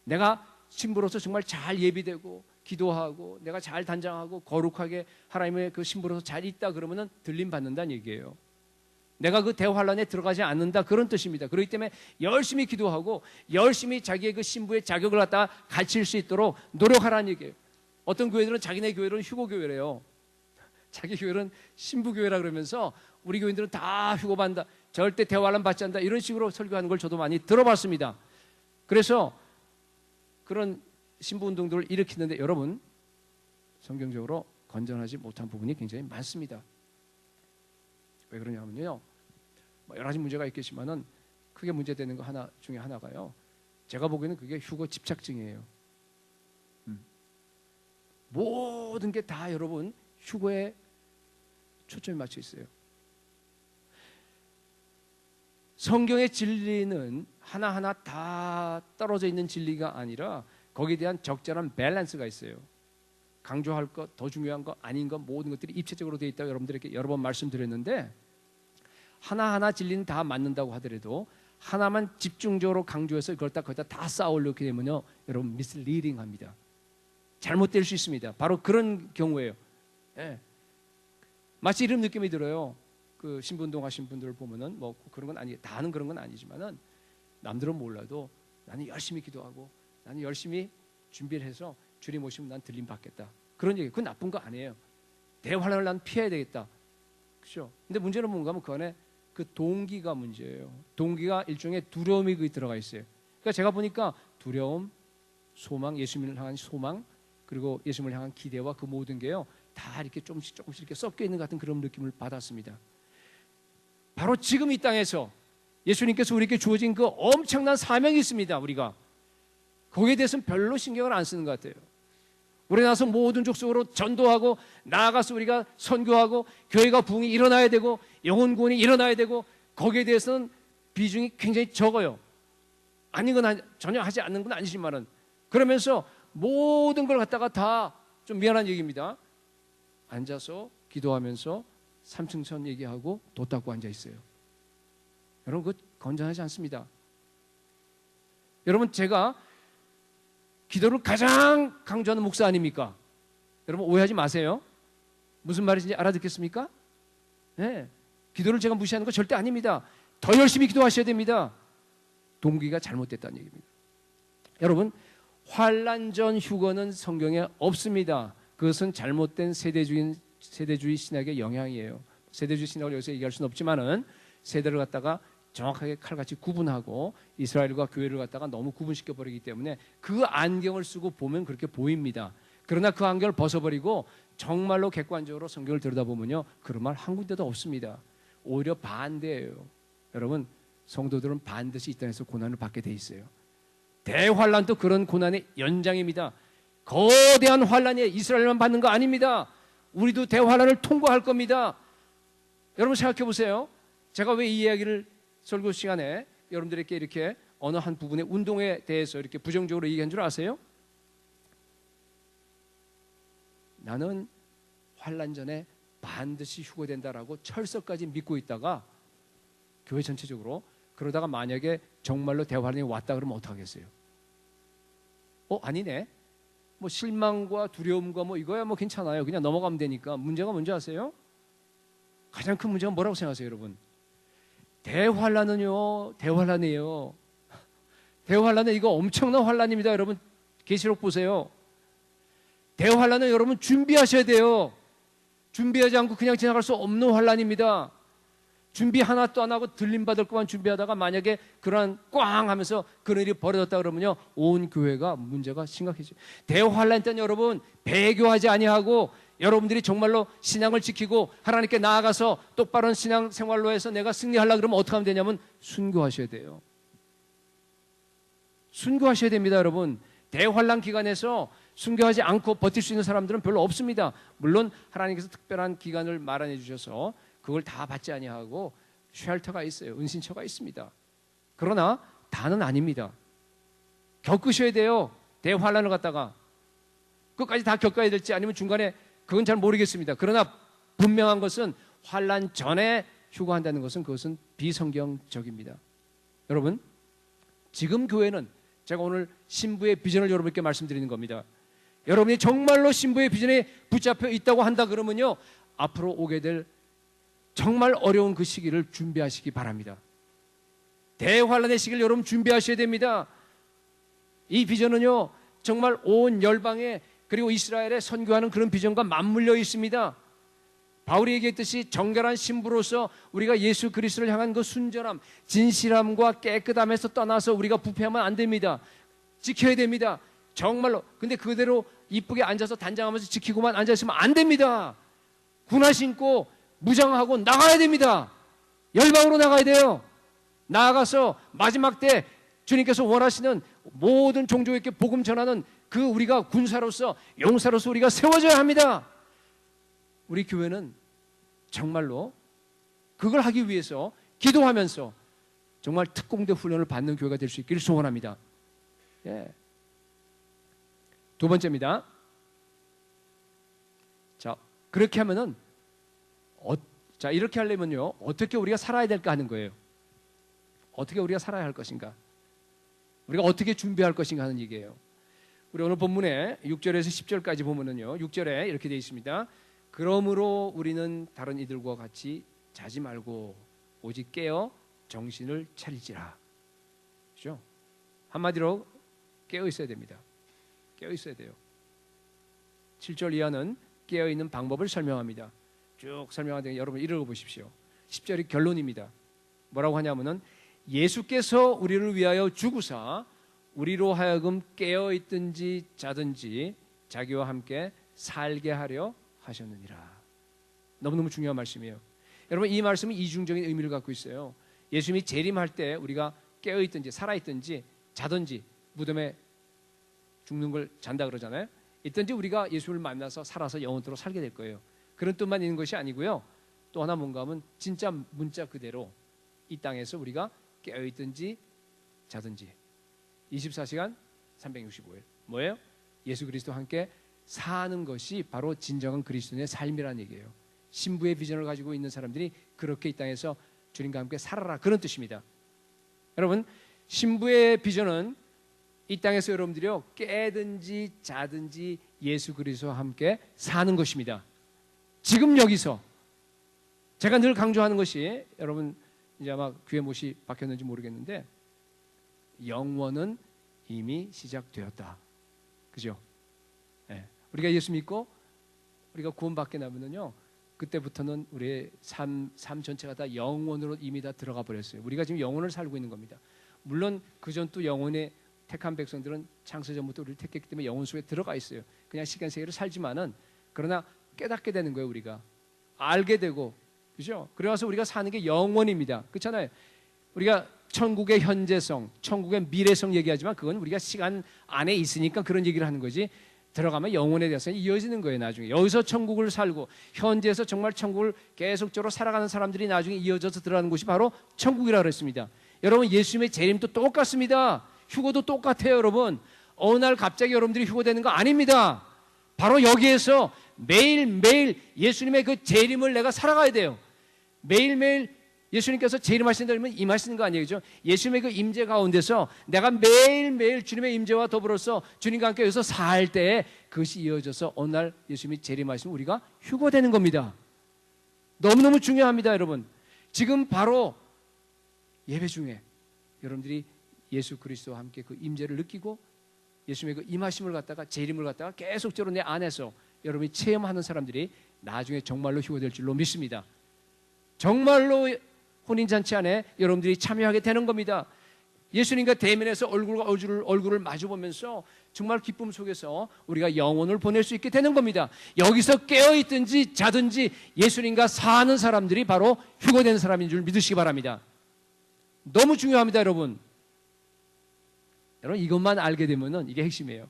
[SPEAKER 1] 내가 신부로서 정말 잘 예비되고 기도하고 내가 잘 단장하고 거룩하게 하나님의 그 신부로서 잘 있다 그러면은 들림 받는다는 얘기예요. 내가 그 대환란에 들어가지 않는다 그런 뜻입니다. 그렇기 때문에 열심히 기도하고 열심히 자기의 그 신부의 자격을 갖다 갖출 수 있도록 노력하라는 얘기예요. 어떤 교회들은 자기네 교회는 휴거 교회래요. 자기 교회는 신부 교회라 그러면서 우리 교인들은 다 휴거 받는다. 절대 대환란 받지 않는다. 이런 식으로 설교하는 걸 저도 많이 들어봤습니다. 그래서 그런 신부 운동들을 일으키는데 여러분 성경적으로 건전하지 못한 부분이 굉장히 많습니다. 왜 그러냐면요. 뭐 여러 가지 문제가 있겠지만은 크게 문제되는 거 하나 중에 하나가요. 제가 보기에는 그게 휴거 집착증이에요. 모든 게 다 여러분 휴거에 초점이 맞춰 있어요. 성경의 진리는 하나하나 다 떨어져 있는 진리가 아니라 거기에 대한 적절한 밸런스가 있어요. 강조할 것, 더 중요한 것, 아닌 것 모든 것들이 입체적으로 되어 있다고 여러분들에게 여러 번 말씀드렸는데 하나하나 진리는 다 맞는다고 하더라도 하나만 집중적으로 강조해서 그걸 거기다 다 쌓아올리게 되면요 여러분 미스리딩합니다. 잘못될 수 있습니다. 바로 그런 경우예요. 예. 마치 이런 느낌이 들어요. 그 신부운동 하신 분들을 보면은 뭐 그런 건 아니, 다는 그런 건 아니지만은 남들은 몰라도 나는 열심히 기도하고 나는 열심히 준비를 해서 주님 오시면 난 들림 받겠다. 그런 얘기. 그건 나쁜 거 아니에요. 대환란을 난 피해야 되겠다. 그렇죠? 근데 문제는 뭔가 하면 그 안에 그 동기가 문제예요. 동기가 일종의 두려움이 거기 들어가 있어요. 그러니까 제가 보니까 두려움, 소망, 예수님을 향한 소망, 그리고 예수님을 향한 기대와 그 모든 게요 다 이렇게 조금씩 이렇게 섞여 있는 것 같은 그런 느낌을 받았습니다. 바로 지금 이 땅에서 예수님께서 우리에게 주어진 그 엄청난 사명이 있습니다. 우리가 거기에 대해서는 별로 신경을 안 쓰는 것 같아요. 우리 나서 모든 족속으로 전도하고 나아가서 우리가 선교하고 교회가 부흥이 일어나야 되고 영혼 구원이 일어나야 되고 거기에 대해서는 비중이 굉장히 적어요. 아닌 건 전혀 하지 않는 건 아니지만은 그러면서 모든 걸 갖다가 다 좀 미안한 얘기입니다. 앉아서 기도하면서 삼층천 얘기하고 도 닦고 앉아 있어요. 여러분 그거 건전하지 않습니다. 여러분 제가 기도를 가장 강조하는 목사 아닙니까? 여러분 오해하지 마세요. 무슨 말인지 알아듣겠습니까? 네. 기도를 제가 무시하는 거 절대 아닙니다. 더 열심히 기도하셔야 됩니다. 동기가 잘못됐다는 얘기입니다. 여러분 환란 전 휴거는 성경에 없습니다. 그것은 잘못된 세대주의 신학의 영향이에요. 세대주의 신학을 여기서 얘기할 수는 없지만은 세대를 갖다가 정확하게 칼같이 구분하고 이스라엘과 교회를 갖다가 너무 구분시켜 버리기 때문에 그 안경을 쓰고 보면 그렇게 보입니다. 그러나 그 안경을 벗어버리고 정말로 객관적으로 성경을 들여다보면요 그런 말 한 군데도 없습니다. 오히려 반대예요. 여러분 성도들은 반드시 이 땅에서 고난을 받게 돼 있어요. 대환란도 그런 고난의 연장입니다. 거대한 환란이 이스라엘만 받는 거 아닙니다. 우리도 대환란을 통과할 겁니다. 여러분 생각해 보세요. 제가 왜 이 이야기를 설교 시간에 여러분들에게 이렇게 어느 한 부분의 운동에 대해서 이렇게 부정적으로 얘기한 줄 아세요? 나는 환난 전에 반드시 휴거된다라고 철석까지 믿고 있다가 교회 전체적으로 그러다가 만약에 정말로 대환란이 왔다 그러면 어떡하겠어요? 아니네. 뭐 실망과 두려움과 뭐 이거야 뭐 괜찮아요. 그냥 넘어가면 되니까. 문제가 뭔지 아세요? 가장 큰 문제가 뭐라고 생각하세요, 여러분? 대환란은요, 대환란이에요. 대환란은 이거 엄청난 환란입니다, 여러분. 계시록 보세요. 대환란은 여러분 준비하셔야 돼요. 준비하지 않고 그냥 지나갈 수 없는 환란입니다. 준비 하나도 안 하고 들림받을 것만 준비하다가 만약에 그러한 꽝 하면서 그런 일이 벌어졌다 그러면요, 온 교회가 문제가 심각해져요. 대환란 때는 여러분 배교하지 아니하고 여러분들이 정말로 신앙을 지키고 하나님께 나아가서 똑바른 신앙 생활로 해서 내가 승리하려고 그러면 어떻게 하면 되냐면 순교하셔야 돼요. 순교하셔야 됩니다, 여러분. 대환란 기간에서 순교하지 않고 버틸 수 있는 사람들은 별로 없습니다. 물론 하나님께서 특별한 기간을 마련해 주셔서 그걸 다 받지 아니하고 쉘터가 있어요. 은신처가 있습니다. 그러나 다는 아닙니다. 겪으셔야 돼요. 대환란을 갖다가 끝까지 다 겪어야 될지 아니면 중간에 그건 잘 모르겠습니다. 그러나 분명한 것은 환란 전에 휴거한다는 것은 그것은 비성경적입니다. 여러분, 지금 교회는 제가 오늘 신부의 비전을 여러분께 말씀드리는 겁니다. 여러분이 정말로 신부의 비전에 붙잡혀 있다고 한다 그러면요, 앞으로 오게 될 정말 어려운 그 시기를 준비하시기 바랍니다. 대환란의 시기를 여러분 준비하셔야 됩니다. 이 비전은요, 정말 온 열방에 그리고 이스라엘에 선교하는 그런 비전과 맞물려 있습니다. 바울이 얘기했듯이 정결한 신부로서 우리가 예수 그리스도를 향한 그 순전함, 진실함과 깨끗함에서 떠나서 우리가 부패하면 안 됩니다. 지켜야 됩니다. 정말로. 근데 그대로 이쁘게 앉아서 단장하면서 지키고만 앉아있으면 안 됩니다. 군화 신고 무장하고 나가야 됩니다. 열방으로 나가야 돼요. 나아가서 마지막 때 주님께서 원하시는 모든 종족에게 복음 전하는 그 우리가 군사로서 용사로서 우리가 세워져야 합니다. 우리 교회는 정말로 그걸 하기 위해서 기도하면서 정말 특공대 훈련을 받는 교회가 될 수 있기를 소원합니다. 예. 두 번째입니다. 자, 그렇게 하면은 자, 이렇게 하려면요, 어떻게 우리가 살아야 될까 하는 거예요. 어떻게 우리가 살아야 할 것인가, 우리가 어떻게 준비할 것인가 하는 얘기예요. 우리 오늘 본문에 6절에서 10절까지 보면은요, 6절에 이렇게 되어 있습니다. 그러므로 우리는 다른 이들과 같이 자지 말고 오직 깨어 정신을 차릴지라. 그렇죠? 한마디로 깨어 있어야 됩니다. 깨어 있어야 돼요. 7절 이하는 깨어 있는 방법을 설명합니다. 쭉 설명하는데 여러분 읽어보십시오. 10절이 결론입니다. 뭐라고 하냐면은 예수께서 우리를 위하여 죽으사 우리로 하여금 깨어 있든지 자든지 자기와 함께 살게 하려 하셨느니라. 너무너무 중요한 말씀이에요. 여러분, 이 말씀은 이중적인 의미를 갖고 있어요. 예수님이 재림할 때 우리가 깨어 있든지 살아 있든지 자든지, 무덤에 죽는 걸 잔다 그러잖아요. 있든지 우리가 예수를 만나서 살아서 영원토록 살게 될 거예요. 그런 뜻만 있는 것이 아니고요, 또 하나 뭔가 하면 진짜 문자 그대로 이 땅에서 우리가 깨어 있든지 자든지 24시간 365일 뭐예요? 예수 그리스도와 함께 사는 것이 바로 진정한 그리스도인의 삶이라는 얘기예요. 신부의 비전을 가지고 있는 사람들이 그렇게 이 땅에서 주님과 함께 살아라, 그런 뜻입니다. 여러분, 신부의 비전은 이 땅에서 여러분들이요, 깨든지 자든지 예수 그리스도와 함께 사는 것입니다. 지금 여기서 제가 늘 강조하는 것이, 여러분 이제 아마 귀에 못이 박혔는지 모르겠는데, 영원은 이미 시작되었다. 그죠? 네. 우리가 예수 믿고 우리가 구원받게 나면은요, 그때부터는 우리의 삶 전체가 다 영원으로 이미 다 들어가 버렸어요. 우리가 지금 영원을 살고 있는 겁니다. 물론 그전 또 영원의 택한 백성들은 창세전부터 우리를 택했기 때문에 영원 속에 들어가 있어요. 그냥 시간 세계를 살지만은, 그러나 깨닫게 되는 거예요. 우리가 알게 되고, 그죠? 그래서 우리가 사는 게 영원입니다. 그렇잖아요. 우리가 천국의 현재성, 천국의 미래성 얘기하지만 그건 우리가 시간 안에 있으니까 그런 얘기를 하는 거지, 들어가면 영혼에 대해서 이어지는 거예요. 나중에 여기서 천국을 살고 현재에서 정말 천국을 계속적으로 살아가는 사람들이 나중에 이어져서 들어가는 곳이 바로 천국이라고 그랬습니다. 여러분, 예수님의 재림도 똑같습니다. 휴거도 똑같아요. 여러분, 어느 날 갑자기 여러분들이 휴거되는 거 아닙니다. 바로 여기에서 매일매일 예수님의 그 재림을 내가 살아가야 돼요. 매일매일 예수님께서 재림하신다면 임하시는 거 아니에요, 그죠? 예수님의 그 임재 가운데서 내가 매일매일 주님의 임재와 더불어서 주님과 함께 여기서 살 때에 그것이 이어져서 어느 날 예수님이 재림하시면 우리가 휴거되는 겁니다. 너무너무 중요합니다, 여러분. 지금 바로 예배 중에 여러분들이 예수 그리스도와 함께 그 임재를 느끼고 예수님의 그 임하심을 갖다가 재림을 갖다가 계속적으로 내 안에서 여러분이 체험하는 사람들이 나중에 정말로 휴거될 줄로 믿습니다. 정말로 혼인잔치 안에 여러분들이 참여하게 되는 겁니다. 예수님과 대면해서 얼굴과 얼굴을 마주보면서 정말 기쁨 속에서 우리가 영혼을 보낼 수 있게 되는 겁니다. 여기서 깨어있든지 자든지 예수님과 사는 사람들이 바로 휴거된 사람인 줄 믿으시기 바랍니다. 너무 중요합니다, 여러분. 여러분, 이것만 알게 되면은 이게 핵심이에요.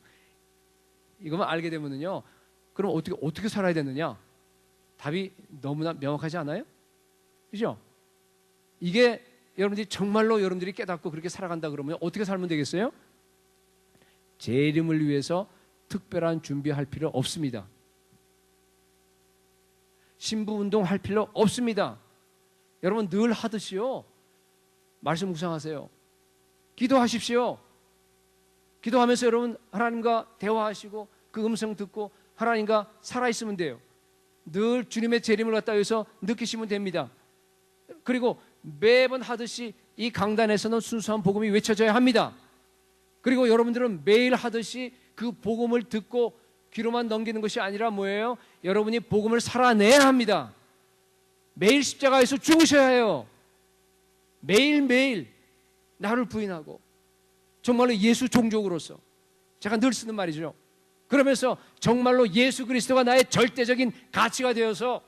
[SPEAKER 1] 이것만 알게 되면은요, 그럼 어떻게 살아야 되느냐? 답이 너무나 명확하지 않아요? 그죠? 이게 여러분들이 정말로 여러분들이 깨닫고 그렇게 살아간다 그러면 어떻게 살면 되겠어요? 재림을 위해서 특별한 준비할 필요 없습니다. 신부 운동할 필요 없습니다. 여러분, 늘 하듯이요, 말씀 묵상하세요. 기도하십시오. 기도하면서 여러분 하나님과 대화하시고 그 음성 듣고 하나님과 살아있으면 돼요. 늘 주님의 재림을 갖다 위해서 느끼시면 됩니다. 그리고 매번 하듯이 이 강단에서는 순수한 복음이 외쳐져야 합니다. 그리고 여러분들은 매일 하듯이 그 복음을 듣고 귀로만 넘기는 것이 아니라 뭐예요? 여러분이 복음을 살아내야 합니다. 매일 십자가에서 죽으셔야 해요. 매일매일 나를 부인하고 정말로 예수 종족으로서, 제가 늘 쓰는 말이죠. 그러면서 정말로 예수 그리스도가 나의 절대적인 가치가 되어서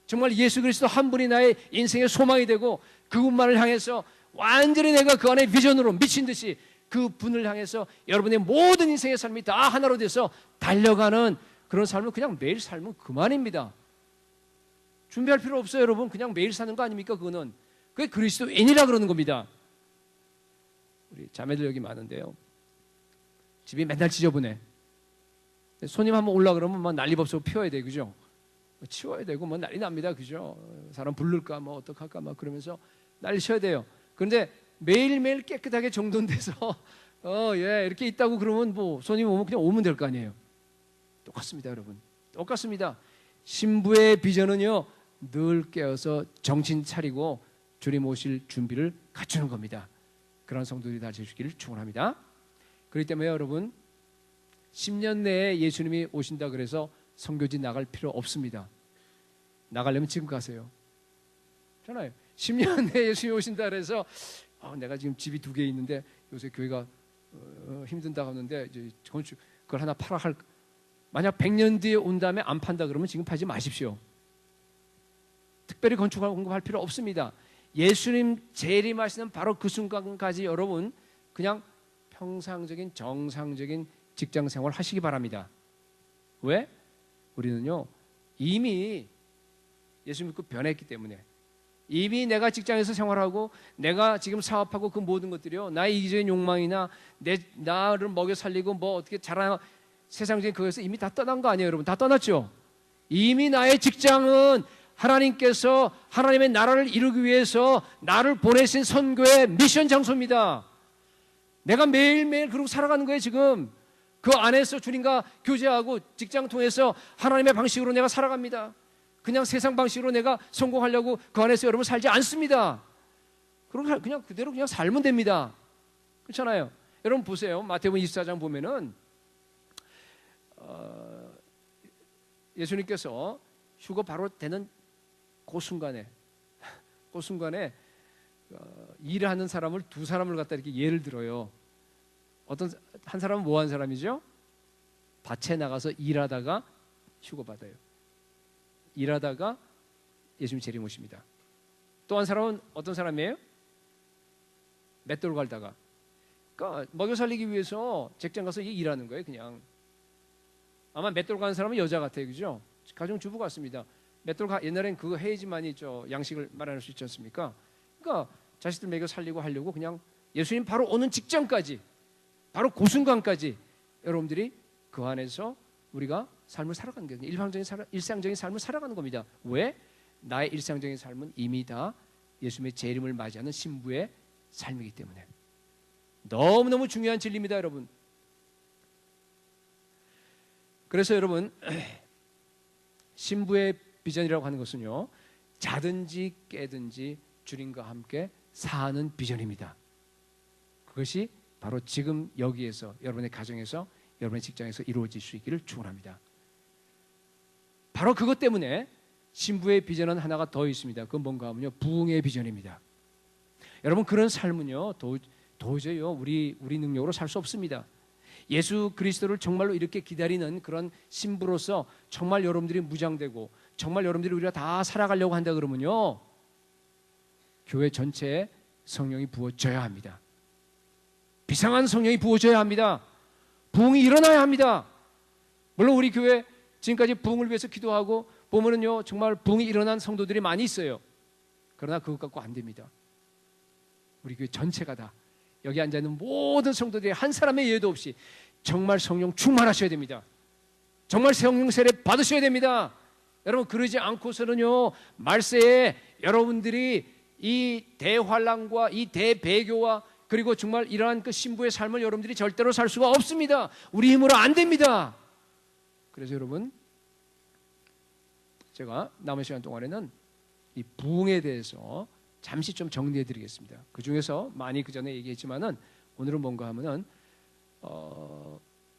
[SPEAKER 1] 정말 예수 그리스도 한 분이 나의 인생의 소망이 되고 그분만을 향해서 완전히 내가 그 안에 비전으로 미친 듯이 그 분을 향해서 여러분의 모든 인생의 삶이 다 하나로 돼서 달려가는 그런 삶을 그냥 매일 살면 그만입니다. 준비할 필요 없어요, 여러분. 그냥 매일 사는 거 아닙니까? 그게 그리스도인이라 그러는 겁니다. 우리 자매들 여기 많은데요, 집이 맨날 지저분해. 손님 한번 올라 그러면 막 난리법석 피워야 돼, 그죠? 치워야 되고 뭐 난리 납니다, 그죠? 사람 부를까 뭐 어떡할까 막 그러면서 난리 쳐야 돼요. 그런데 매일매일 깨끗하게 정돈돼서 예, 이렇게 있다고 그러면 뭐 손님 오면 그냥 오면 될 거 아니에요. 똑같습니다, 여러분. 똑같습니다. 신부의 비전은요, 늘 깨어서 정신 차리고 주님 오실 준비를 갖추는 겁니다. 그런 성도들이 다 되시기를 축원합니다. 그렇기 때문에 여러분, 10년 내에 예수님이 오신다 그래서 선교지 나갈 필요 없습니다. 나가려면 지금 가세요. 잖아요. 10년 내에 예수님이 오신다 그래서 내가 지금 집이 2개 있는데 요새 교회가 힘든다고 하는데 이제 건축 그걸 하나 팔아 할, 만약 100년 뒤에 온 다음에 안 판다 그러면 지금 팔지 마십시오. 특별히 건축을 공급할 필요 없습니다. 예수님 재림하시는 바로 그 순간까지 여러분 그냥 평상적인 정상적인 직장 생활 하시기 바랍니다. 왜? 우리는요 이미 예수 믿고 변했기 때문에, 이미 내가 직장에서 생활하고 내가 지금 사업하고 그 모든 것들이요, 나의 이기적인 욕망이나 나를 먹여 살리고 뭐 어떻게 자라 세상적인 그것에서 이미 다 떠난 거 아니에요, 여러분? 다 떠났죠. 이미 나의 직장은 하나님께서 하나님의 나라를 이루기 위해서 나를 보내신 선교의 미션 장소입니다. 내가 매일매일 그러고 살아가는 거예요. 지금 그 안에서 주님과 교제하고 직장 통해서 하나님의 방식으로 내가 살아갑니다. 그냥 세상 방식으로 내가 성공하려고 그 안에서 여러분 살지 않습니다. 그럼 그냥 그대로 그냥 살면 됩니다. 그렇잖아요. 여러분 보세요. 마태복음 24장 보면은 예수님께서 휴거 바로 되는 그 순간에 일을 하는 사람을 2사람을 갖다 이렇게 예를 들어요. 한 사람은 뭐 한 사람이죠? 밭에 나가서 일하다가 휴거 받아요. 일하다가 예수님 재림 오십니다. 또 한 사람은 어떤 사람이에요? 맷돌 갈다가, 그러니까 먹여 살리기 위해서 직장 가서 일하는 거예요. 그냥 아마 맷돌 가는 사람은 여자 같아요, 그죠? 가정주부 같습니다. 맷돌 옛날엔 그 해야지만이 양식을 마련할 수 있지 않습니까? 그러니까 자식들 먹여 살리고 하려고 그냥 예수님 바로 오는 직전까지, 바로 그 순간까지 여러분들이 그 안에서 우리가 삶을 살아가는 거예요. 일상적인 삶을 살아가는 겁니다. 왜? 나의 일상적인 삶은 이미 다 예수님의 재림을 맞이하는 신부의 삶이기 때문에. 너무너무 중요한 진리입니다, 여러분. 그래서 여러분, 신부의 비전이라고 하는 것은요, 자든지 깨든지 주님과 함께 사는 비전입니다. 그것이 바로 지금 여기에서, 여러분의 가정에서, 여러분의 직장에서 이루어질 수 있기를 축원합니다. 바로 그것 때문에 신부의 비전은 하나가 더 있습니다. 그건 뭔가 하면요, 부흥의 비전입니다. 여러분, 그런 삶은요, 도저히요 우리 능력으로 살 수 없습니다. 예수 그리스도를 정말로 이렇게 기다리는 그런 신부로서 정말 여러분들이 무장되고 정말 여러분들이 우리가 다 살아가려고 한다 그러면요, 교회 전체에 성령이 부어져야 합니다. 비상한 성령이 부어져야 합니다. 부흥이 일어나야 합니다. 물론 우리 교회 지금까지 부흥을 위해서 기도하고 보면은요, 정말 부흥이 일어난 성도들이 많이 있어요. 그러나 그것 갖고 안 됩니다. 우리 교회 전체가 다, 여기 앉아있는 모든 성도들이 한 사람의 예도 없이 정말 성령 충만하셔야 됩니다. 정말 성령 세례 받으셔야 됩니다. 여러분, 그러지 않고서는요, 말세에 여러분들이 이 대환란과 이 대배교와 그리고 정말 이러한 그 신부의 삶을 여러분들이 절대로 살 수가 없습니다. 우리 힘으로 안 됩니다. 그래서 여러분, 제가 남은 시간 동안에는 이 부흥에 대해서 잠시 좀 정리해 드리겠습니다. 그 중에서 많이 그 전에 얘기했지만은 오늘은 뭔가 하면은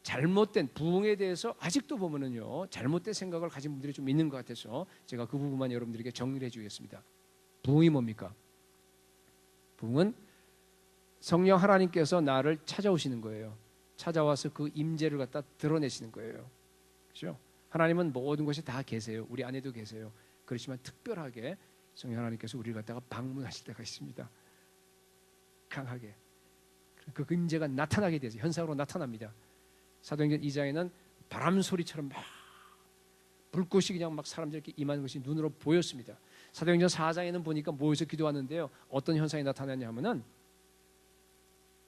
[SPEAKER 1] 잘못된 부흥에 대해서 아직도 보면은요, 잘못된 생각을 가진 분들이 좀 있는 것 같아서 제가 그 부분만 여러분들에게 정리를 해주겠습니다. 부흥이 뭡니까? 부흥은 성령 하나님께서 나를 찾아오시는 거예요. 찾아와서 그 임재를 갖다 드러내시는 거예요. 그렇죠? 하나님은 모든 곳에 다 계세요. 우리 안에도 계세요. 그렇지만 특별하게 성령 하나님께서 우리를 갖다가 방문하실 때가 있습니다. 강하게 그 임재가 나타나게 되죠. 현상으로 나타납니다. 사도행전 2장에는 바람 소리처럼 막 불꽃이 그냥 막 사람들에게 임하는 것이 눈으로 보였습니다. 사도행전 4장에는 보니까 모여서 기도하는데요, 어떤 현상이 나타나냐 하면은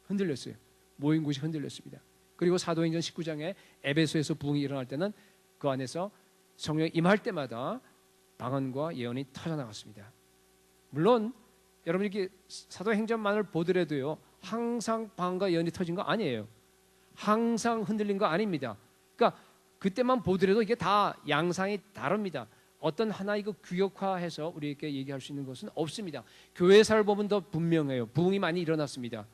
[SPEAKER 1] 흔들렸어요. 모인 곳이 흔들렸습니다. 그리고 사도행전 19장에 에베소에서 부흥이 일어날 때는 그 안에서 성령이 임할 때마다 방언과 예언이 터져나갔습니다. 물론 여러분이 사도행전만을 보더라도요, 항상 방언과 예언이 터진 거 아니에요. 항상 흔들린 거 아닙니다. 그러니까 그때만 보더라도 이게 다 양상이 다릅니다. 어떤 하나 이거 규격화해서 우리에게 얘기할 수 있는 것은 없습니다. 교회사를 보면 더 분명해요. 부흥이 많이 일어났습니다.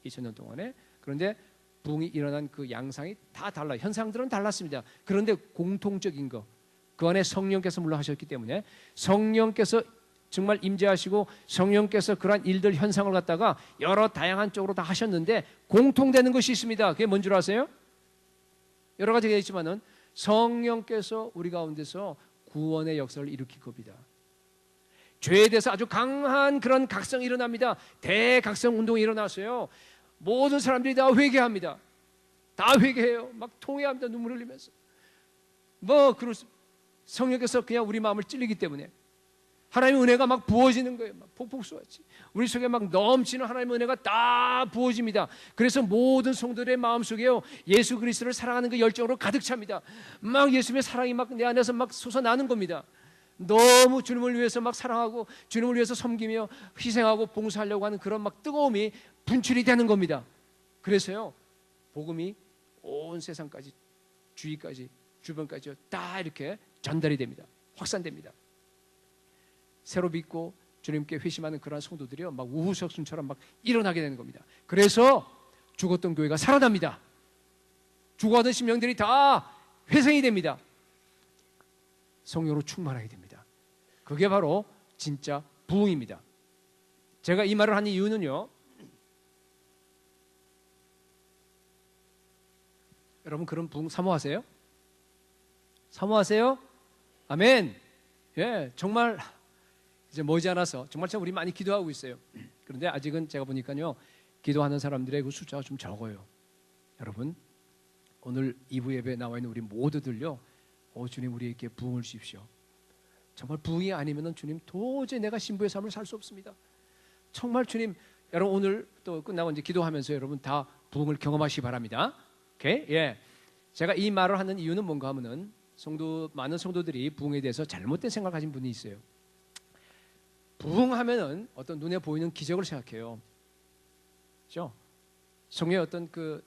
[SPEAKER 1] 2000년 동안에. 그런데 부흥이 일어난 그 양상이 다 달라요. 현상들은 달랐습니다. 그런데 공통적인 거, 그 안에 성령께서 물론 하셨기 때문에 성령께서 정말 임재하시고 성령께서 그러한 일들 현상을 갖다가 여러 다양한 쪽으로 다 하셨는데 공통되는 것이 있습니다. 그게 뭔 줄 아세요? 여러 가지가 있지만은 성령께서 우리 가운데서 구원의 역사를 일으킬 겁니다. 죄에 대해서 아주 강한 그런 각성이 일어납니다. 대각성 운동이 일어났어요. 모든 사람들이 다 회개합니다. 다 회개해요. 막 통회합니다. 눈물 흘리면서. 성령께서 그냥 우리 마음을 찔리기 때문에 하나님의 은혜가 막 부어지는 거예요. 막 폭풍수같이 우리 속에 막 넘치는 하나님의 은혜가 다 부어집니다. 그래서 모든 성도들의 마음속에요, 예수 그리스도를 사랑하는 그 열정으로 가득 찹니다. 막 예수님의 사랑이 막 내 안에서 막 솟아나는 겁니다. 너무 주님을 위해서 막 사랑하고 주님을 위해서 섬기며 희생하고 봉사하려고 하는 그런 막 뜨거움이 분출이 되는 겁니다. 그래서요, 복음이 온 세상까지, 주위까지, 주변까지 다 이렇게 전달이 됩니다. 확산됩니다. 새로 믿고 주님께 회심하는 그러한 성도들이요, 막 우후석순처럼 막 일어나게 되는 겁니다. 그래서 죽었던 교회가 살아납니다. 죽어가던 심령들이 다 회생이 됩니다. 성령으로 충만하게 됩니다. 그게 바로 진짜 부흥입니다. 제가 이 말을 한 이유는요, 여러분 그런 부흥 사모하세요? 사모하세요? 아멘. 예, 정말 이제 머지않아서 정말 우리 많이 기도하고 있어요. 그런데 아직은 제가 보니까요, 기도하는 사람들의 그 숫자가 좀 적어요. 여러분, 오늘 2부 예배에 나와 있는 우리 모두들요, 주님 우리에게 부흥을 주십시오. 정말 부흥이 아니면 주님 도저히 내가 신부의 삶을 살 수 없습니다. 정말 주님, 여러분 오늘 또 끝나고 이제 기도하면서 여러분 다 부흥을 경험하시기 바랍니다. 오케이? 예. 제가 이 말을 하는 이유는 뭔가 하면은 많은 성도들이 부흥에 대해서 잘못된 생각을 가진 분이 있어요. 부흥하면은 어떤 눈에 보이는 기적을 생각해요. 그렇죠? 성경의 어떤 그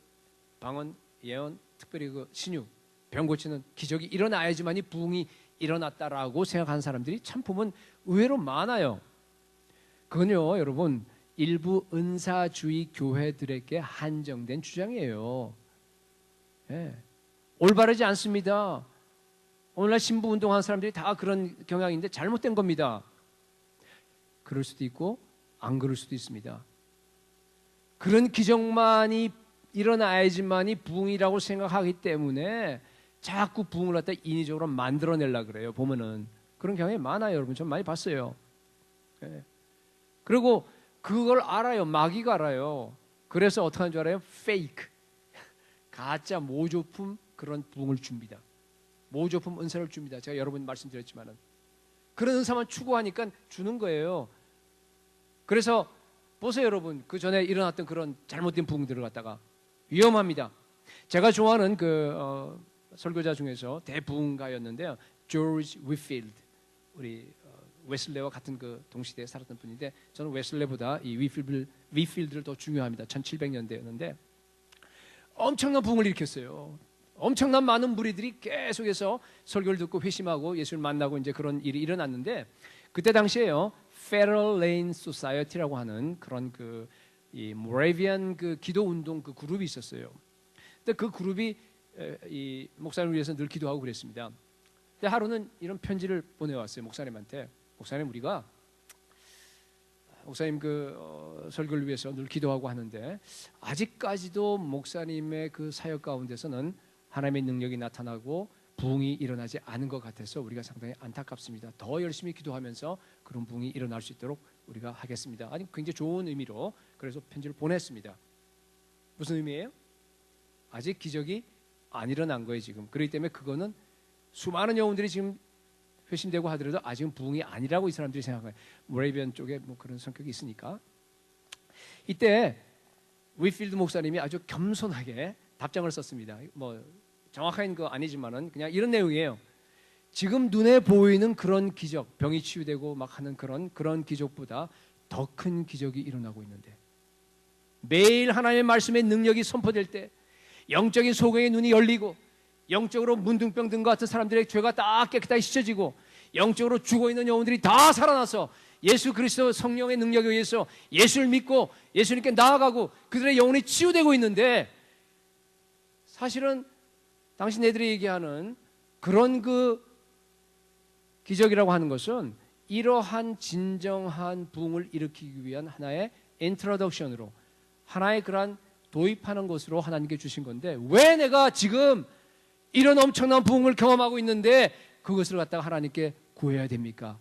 [SPEAKER 1] 방언, 예언, 특별히 그 신유, 병 고치는 기적이 일어나야지만이 부흥이 일어났다라고 생각하는 사람들이 참 보면 의외로 많아요. 그건요, 여러분, 일부 은사주의 교회들에게 한정된 주장이에요. 예. 올바르지 않습니다. 오늘날 신부 운동하는 사람들이 다 그런 경향인데 잘못된 겁니다. 그럴 수도 있고 안 그럴 수도 있습니다. 그런 기적만이 일어나야지만이 부흥이라고 생각하기 때문에 자꾸 부흥을 갖다 인위적으로 만들어내려고 그래요. 보면은 그런 경향이 많아요. 여러분 전 많이 봤어요. 예. 그리고 그걸 알아요. 마귀가 알아요. 그래서 어떻게 하는 줄 알아요? 페이크, 가짜 모조품 그런 부흥을 줍니다. 모조품 은사를 줍니다. 제가 여러 번 말씀드렸지만은 그런 은사만 추구하니까 주는 거예요. 그래서 보세요, 여러분. 그 전에 일어났던 그런 잘못된 부흥들을 갖다가 위험합니다. 제가 좋아하는 그 설교자 중에서 대부흥가였는데요, 조지 위필드, 우리 웨슬레와 같은 그 동시대에 살았던 분인데 저는 웨슬레보다 이 위필드를 더 중요합니다. 1700년대였는데 엄청난 부흥을 일으켰어요. 엄청난 많은 무리들이 계속해서 설교를 듣고 회심하고 예수를 만나고 이제 그런 일이 일어났는데 그때 당시에요, Federal Lane Society라고 하는 그런 이 모라비안 그 기도 운동 그 그룹이 있었어요. 근데 그 그룹이 이 목사님을 위해서 늘 기도하고 그랬습니다. 근데 하루는 이런 편지를 보내왔어요, 목사님한테. 목사님, 우리가 목사님 설교를 위해서 늘 기도하고 하는데 아직까지도 목사님의 그 사역 가운데서는 하나님의 능력이 나타나고 부흥이 일어나지 않은 것 같아서 우리가 상당히 안타깝습니다. 더 열심히 기도하면서 그런 부흥이 일어날 수 있도록 우리가 하겠습니다. 아니, 굉장히 좋은 의미로 그래서 편지를 보냈습니다. 무슨 의미예요? 아직 기적이 안 일어난 거예요 지금. 그렇기 때문에 그거는 수많은 영혼들이 지금 회심되고 하더라도 아직은 부흥이 아니라고 이 사람들이 생각해요. 모라비안 쪽에 뭐 그런 성격이 있으니까. 이때 위필드 목사님이 아주 겸손하게 답장을 썼습니다. 뭐 정확한 거 아니지만은 그냥 이런 내용이에요. 지금 눈에 보이는 그런 기적, 병이 치유되고 막 하는 그런 기적보다 더 큰 기적이 일어나고 있는데 매일 하나님의 말씀의 능력이 선포될 때 영적인 소경의 눈이 열리고 영적으로 문둥병 든 것 같은 사람들의 죄가 다 깨끗하게 씻어지고 영적으로 죽어있는 영혼들이 다 살아나서 예수 그리스도 성령의 능력에 의해서 예수를 믿고 예수님께 나아가고 그들의 영혼이 치유되고 있는데 사실은 당신네들이 얘기하는 그런 그 기적이라고 하는 것은 이러한 진정한 부흥을 일으키기 위한 하나의 인트로덕션으로 하나의 그러한 도입하는 것으로 하나님께 주신 건데 왜 내가 지금 이런 엄청난 부흥을 경험하고 있는데 그것을 갖다가 하나님께 구해야 됩니까?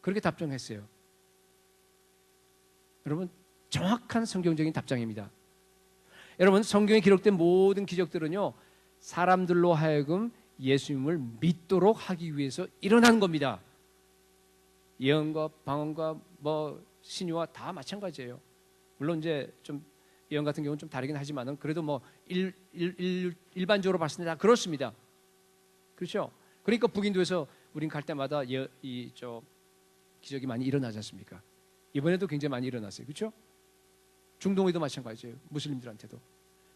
[SPEAKER 1] 그렇게 답장했어요. 여러분 정확한 성경적인 답장입니다. 여러분 성경에 기록된 모든 기적들은요 사람들로 하여금 예수님을 믿도록 하기 위해서 일어난 겁니다. 예언과 방언과 뭐 신유와 다 마찬가지예요. 물론 이제 좀 예언 같은 경우는 좀 다르긴 하지만은 그래도 뭐 일반적으로 봤을 때 다 그렇습니다. 그렇죠? 그러니까 북인도에서 우린 갈 때마다 기적이 많이 일어나지 않습니까? 이번에도 굉장히 많이 일어났어요. 그렇죠? 중동에도 마찬가지예요. 무슬림들한테도.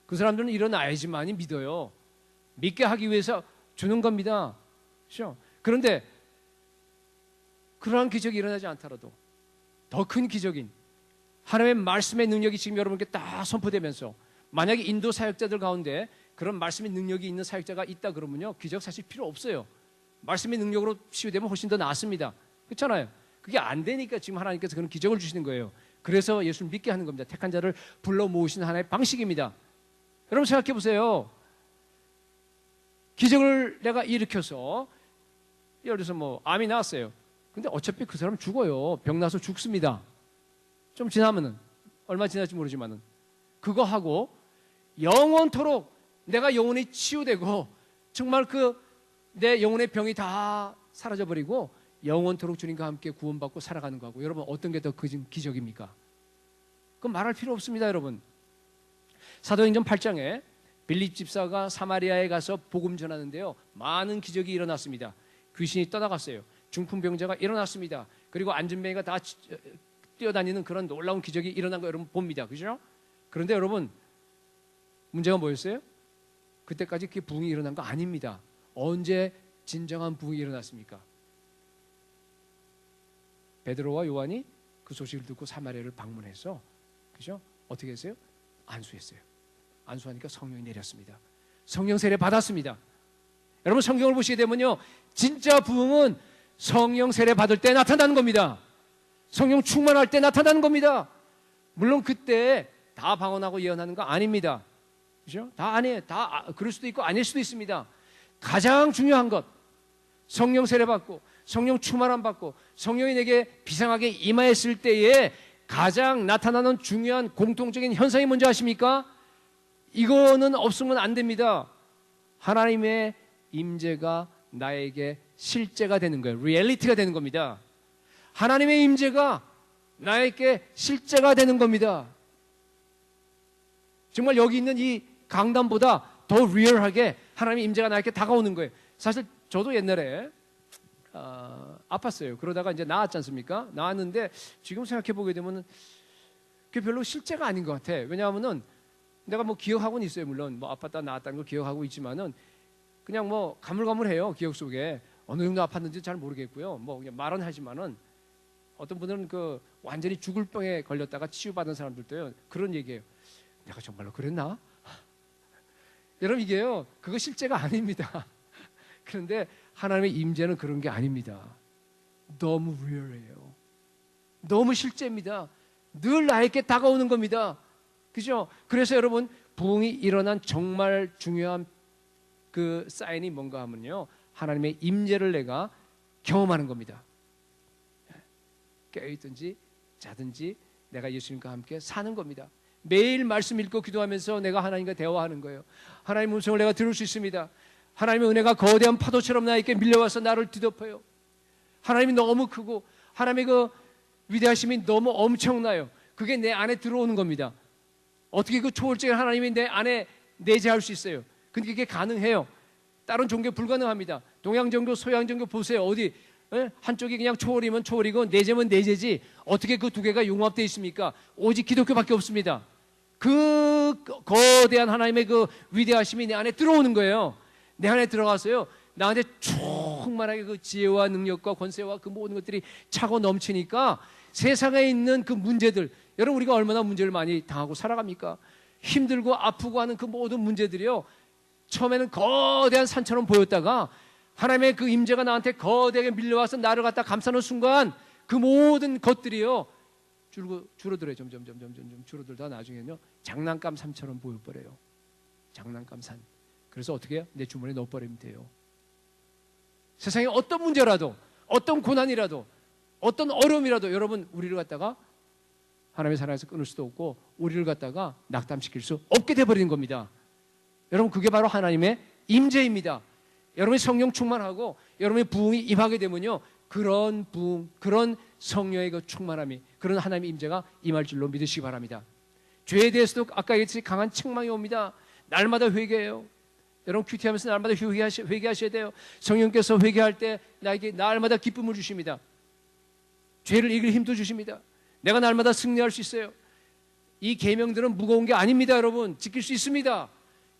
[SPEAKER 1] 그 사람들은 일어나야지만이 믿어요. 믿게 하기 위해서 주는 겁니다. 그렇죠? 그런데 그러한 기적이 일어나지 않더라도 더 큰 기적인 하나님의 말씀의 능력이 지금 여러분께 다 선포되면서 만약에 인도 사역자들 가운데 그런 말씀의 능력이 있는 사역자가 있다 그러면요 기적 사실 필요 없어요. 말씀의 능력으로 치유되면 훨씬 더 낫습니다. 그렇잖아요. 그게 안 되니까 지금 하나님께서 그런 기적을 주시는 거예요. 그래서 예수를 믿게 하는 겁니다. 택한 자를 불러 모으시는 하나의 방식입니다. 여러분 생각해 보세요. 기적을 내가 일으켜서 예를 들어서 뭐 암이 나왔어요. 근데 어차피 그 사람 죽어요. 병 나서 죽습니다. 좀 지나면은 얼마 지날지 모르지만은 그거 하고 영원토록 내가 영혼이 치유되고 정말 내 영혼의 병이 다 사라져버리고 영원토록 주님과 함께 구원받고 살아가는 거하고, 여러분 어떤 게 더 기적입니까? 그건 말할 필요 없습니다. 여러분, 사도행전 8장에 빌립 집사가 사마리아에 가서 복음 전하는데요, 많은 기적이 일어났습니다. 귀신이 떠나갔어요. 중풍병자가 일어났습니다. 그리고 안진뱅이가 다 뛰어다니는 그런 놀라운 기적이 일어난 거 여러분 봅니다. 그죠? 그런데 여러분, 문제가 뭐였어요? 그때까지 그게 부흥이 일어난 거 아닙니다. 언제 진정한 부흥이 일어났습니까? 베드로와 요한이 그 소식을 듣고 사마리아를 방문해서, 그죠? 어떻게 했어요? 안수했어요. 안수하니까 성령이 내렸습니다. 성령 세례 받았습니다. 여러분, 성경을 보시게 되면요, 진짜 부흥은 성령 세례 받을 때 나타나는 겁니다. 성령 충만할 때 나타나는 겁니다. 물론 그때 다 방언하고 예언하는 거 아닙니다. 그죠? 다 아니에요. 다 그럴 수도 있고 아닐 수도 있습니다. 가장 중요한 것, 성령 세례 받고 성령 충만함 받고 성령이 내게 비상하게 임하였을 때에 가장 나타나는 중요한 공통적인 현상이 뭔지 아십니까? 이거는 없으면 안 됩니다. 하나님의 임재가 나에게 실제가 되는 거예요. 리얼리티가 되는 겁니다. 하나님의 임재가 나에게 실제가 되는 겁니다. 정말 여기 있는 이 강단보다 더 리얼하게 하나님의 임재가 나에게 다가오는 거예요. 사실 저도 옛날에 아팠어요. 그러다가 이제 나았지 않습니까? 나았는데 지금 생각해 보게 되면 그게 별로 실제가 아닌 것 같아. 왜냐하면은 내가 뭐 기억하고는 있어요. 물론 뭐 아팠다 나았다는 걸 기억하고 있지만은 그냥 뭐 가물가물해요. 기억 속에 어느 정도 아팠는지 잘 모르겠고요. 뭐 그냥 말은 하지만은 어떤 분들은 완전히 죽을 병에 걸렸다가 치유받은 사람들도요, 그런 얘기예요. 내가 정말로 그랬나? 여러분, 이게요, 그거 실제가 아닙니다. 그런데 하나님의 임재는 그런 게 아닙니다. 너무 리얼해요. 너무 실제입니다. 늘 나에게 다가오는 겁니다. 그죠? 그래서 여러분, 부흥이 일어난 정말 중요한 그 사인이 뭔가 하면요, 하나님의 임재를 내가 경험하는 겁니다. 깨어있든지 자든지 내가 예수님과 함께 사는 겁니다. 매일 말씀 읽고 기도하면서 내가 하나님과 대화하는 거예요. 하나님의 음성을 내가 들을 수 있습니다. 하나님의 은혜가 거대한 파도처럼 나에게 밀려와서 나를 뒤덮어요. 하나님이 너무 크고 하나님의 그 위대하심이 너무 엄청나요. 그게 내 안에 들어오는 겁니다. 어떻게 그 초월적인 하나님이 내 안에 내재할 수 있어요? 근데 그게 가능해요. 다른 종교 불가능합니다. 동양 종교, 서양 종교 보세요. 어디 한쪽이 그냥 초월이면 초월이고 내재면 내재지 어떻게 그 두 개가 융합되어 있습니까? 오직 기독교밖에 없습니다. 그 거대한 하나님의 그 위대하심이 내 안에 들어오는 거예요. 내 안에 들어가서요, 나한테 충만하게 그 지혜와 능력과 권세와 그 모든 것들이 차고 넘치니까 세상에 있는 그 문제들, 여러분 우리가 얼마나 문제를 많이 당하고 살아갑니까? 힘들고 아프고 하는 그 모든 문제들이요, 처음에는 거대한 산처럼 보였다가 하나님의 그 임재가 나한테 거대하게 밀려와서 나를 갖다 감싸는 순간 그 모든 것들이요 줄어들어요. 점점 줄어들다 나중에는요 장난감 산처럼 보여버려요. 장난감 산. 그래서 어떻게 해요? 내 주머니에 넣어버리면 돼요. 세상에 어떤 문제라도, 어떤 고난이라도, 어떤 어려움이라도 여러분 우리를 갖다가 하나님의 사랑에서 끊을 수도 없고 우리를 갖다가 낙담시킬 수 없게 돼버리는 겁니다. 여러분, 그게 바로 하나님의 임재입니다. 여러분이 성령 충만하고 여러분의 부흥이 임하게 되면요, 그런 부흥, 그런 성령의 그 충만함이, 그런 하나님의 임재가 임할 줄로 믿으시기 바랍니다. 죄에 대해서도 아까 얘기했듯이 강한 책망이 옵니다. 날마다 회개해요. 여러분 큐티하면서 날마다 회개하셔야 돼요. 성령께서 회개할 때 나에게 날마다 기쁨을 주십니다. 죄를 이길 힘도 주십니다. 내가 날마다 승리할 수 있어요. 이 계명들은 무거운 게 아닙니다. 여러분, 지킬 수 있습니다.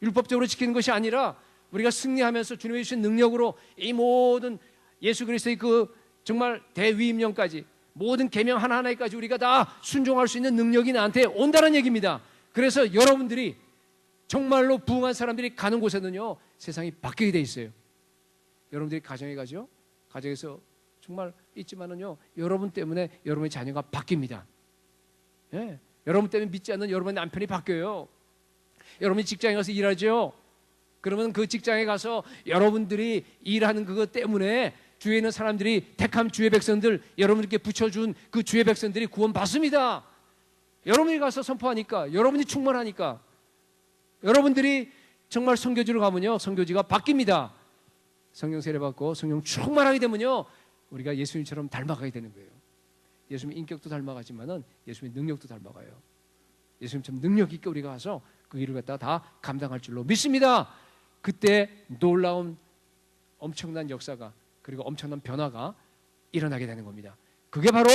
[SPEAKER 1] 율법적으로 지키는 것이 아니라 우리가 승리하면서 주님이 주신 능력으로 이 모든 예수 그리스도의 그 정말 대위임령까지 모든 계명 하나하나까지 우리가 다 순종할 수 있는 능력이 나한테 온다는 얘기입니다. 그래서 여러분들이 정말로 부흥한 사람들이 가는 곳에는요 세상이 바뀌게 돼 있어요. 여러분들이 가정에 가죠. 가정에서 정말 있지만은요 여러분 때문에 여러분의 자녀가 바뀝니다. 예. 여러분 때문에 믿지 않는 여러분의 남편이 바뀌어요. 여러분이 직장에 가서 일하죠. 그러면 그 직장에 가서 여러분들이 일하는 그것 때문에 주위에 있는 사람들이 택한 주의 백성들, 여러분들께 붙여준 그 주의 백성들이 구원받습니다. 여러분이 가서 선포하니까, 여러분이 충만하니까, 여러분들이 정말 선교지로 가면요, 선교지가 바뀝니다. 성령 세례 받고 성령 충만하게 되면요, 우리가 예수님처럼 닮아가게 되는 거예요. 예수님 인격도 닮아가지만은 예수님의 능력도 닮아가요. 예수님처럼 능력 있게 우리가 가서 그 일을 갖다가 다 감당할 줄로 믿습니다. 그때 놀라운 엄청난 역사가, 그리고 엄청난 변화가 일어나게 되는 겁니다. 그게 바로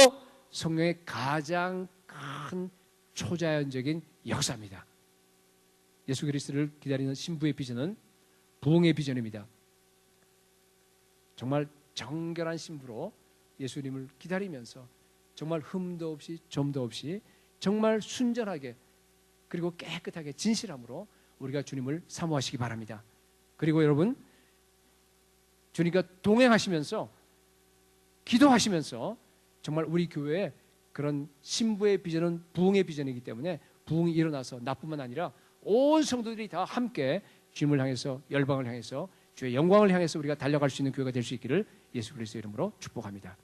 [SPEAKER 1] 성령의 가장 큰 초자연적인 역사입니다. 예수 그리스도를 기다리는 신부의 비전은 부흥의 비전입니다. 정말 정결한 신부로 예수님을 기다리면서 정말 흠도 없이 점도 없이 정말 순전하게 그리고 깨끗하게 진실함으로 우리가 주님을 사모하시기 바랍니다. 그리고 여러분, 주님과 동행하시면서 기도하시면서 정말 우리 교회에 그런 신부의 비전은 부흥의 비전이기 때문에 부흥이 일어나서 나뿐만 아니라 온 성도들이 다 함께 주님을 향해서, 열방을 향해서, 주의 영광을 향해서 우리가 달려갈 수 있는 교회가 될 수 있기를 예수 그리스도의 이름으로 축복합니다.